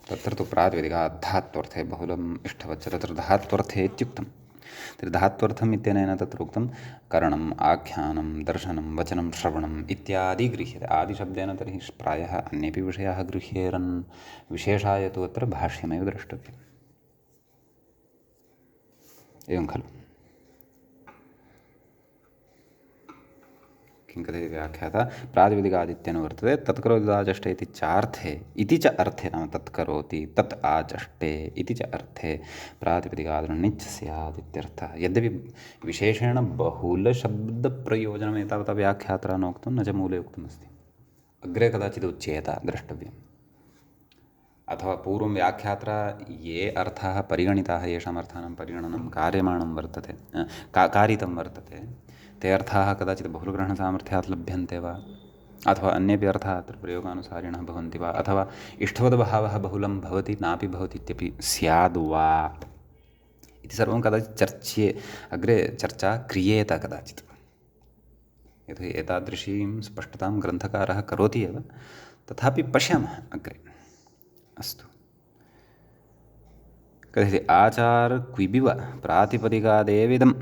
तत्र तु प्रातिपदिकात् धात्वर्थे बहुलम् इष्टवच्च तत्र धात्वर्थे इत्युक्तं तर्हि धात्वर्थम् इत्यनेन तत्र उक्तं करणम् आख्यानं दर्शनं वचनं श्रवणम् इत्यादि गृह्यते आदिशब्देन तर्हि प्रायः अन्येपि विषयाः गृह्येरन् विशेषाय तु अत्र भाष्यमेव द्रष्टव्यम् एवं खलु किं कथयति व्याख्याता प्रातिपदिकादित्यनु वर्तते तत्करोति तदा चष्टे इति चार्थे इति च अर्थे नाम तत्करोति तत् आचष्टे इति च अर्थे प्रातिपदिकादिर् स्यात् इत्यर्थः यद्यपि विशेषेण बहुलशब्दप्रयोजनम् एतावता व्याख्यात्रा नोक्तं न च मूले उक्तमस्ति अग्रे कदाचित् उच्येत द्रष्टव्यम् अथवा पूर्वं व्याख्यात्रा ये अर्थाः परिगणिताः येषाम् अर्थानां परिगणनं कार्यमाणं वर्तते कारितं वर्तते ते अर्थाः कदाचित् बहुलग्रहणसामर्थ्यात् लभ्यन्ते वा, अथवा अन्येपि अर्थाः अत्र प्रयोगानुसारिणः भवन्ति वा, अथवा इष्टवद्भावः बहुलं भवति नापि भवति इत्यपि स्याद् वा इति सर्वं कदाचित् अग्रे चर्चा क्रियेत कदाचित्। यतो हि एतादृशीं स्पष्टतां ग्रन्थकारः करोति एव, तथापि पश्यामः अग्रे। अस्तु, कथयति आचारक्विबिव प्रातिपदिकादेविदं,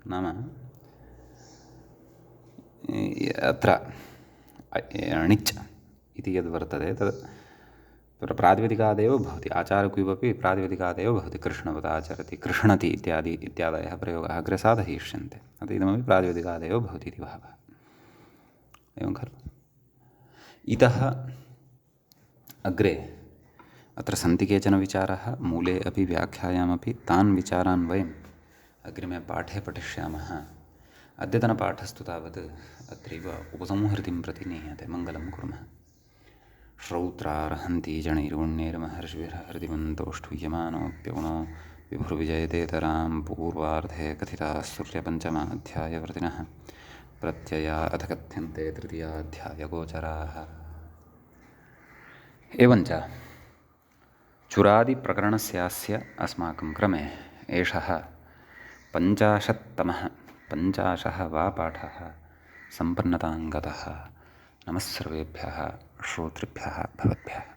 नाम अत्र णिच् इति यद्वर्तते तद् प्रातिपदिकादेव भवति। आचारक्विबपि प्रातिपदिकादेव भवति। कृष्णवत् आचरति, कृष्णति इत्यादयः प्रयोगाः अग्रे साधयिष्यन्ते। अतः इदमपि प्रातिपदिकादेव भवति इति भावः। एवं खलु। इतः अग्रे अत्र सन्ति केचन विचाराः, मूले अपि व्याख्यायामपि। तान् विचारान् वयम् अग्रिमे पाठे पठिष्यामः। अद्यतनपाठस्तु तावत् अत्रैव उपसंहृतिं प्रति नीयते। मङ्गलं कुर्मः। श्रौत्रार्हन्ति जणैर्वण्यैर्महर्षिभिर्हृदिमन्तोष्ठूयमानोऽप्यगुणो विभुर्विजयतेतरां पूर्वार्धे कथिताः सूर्यपञ्चमाध्यायवर्तिनः प्रत्यया अथ कथ्यन्ते तृतीयाध्यायगोचराः। एवञ्च चुरादिप्रकरणस्यास्य अस्माकं क्रमे एषः 50तमः 50 वा पाठः सम्पन्नतां गतः। नमः सर्वेभ्यः श्रोतृभ्यः भवद्भ्यः।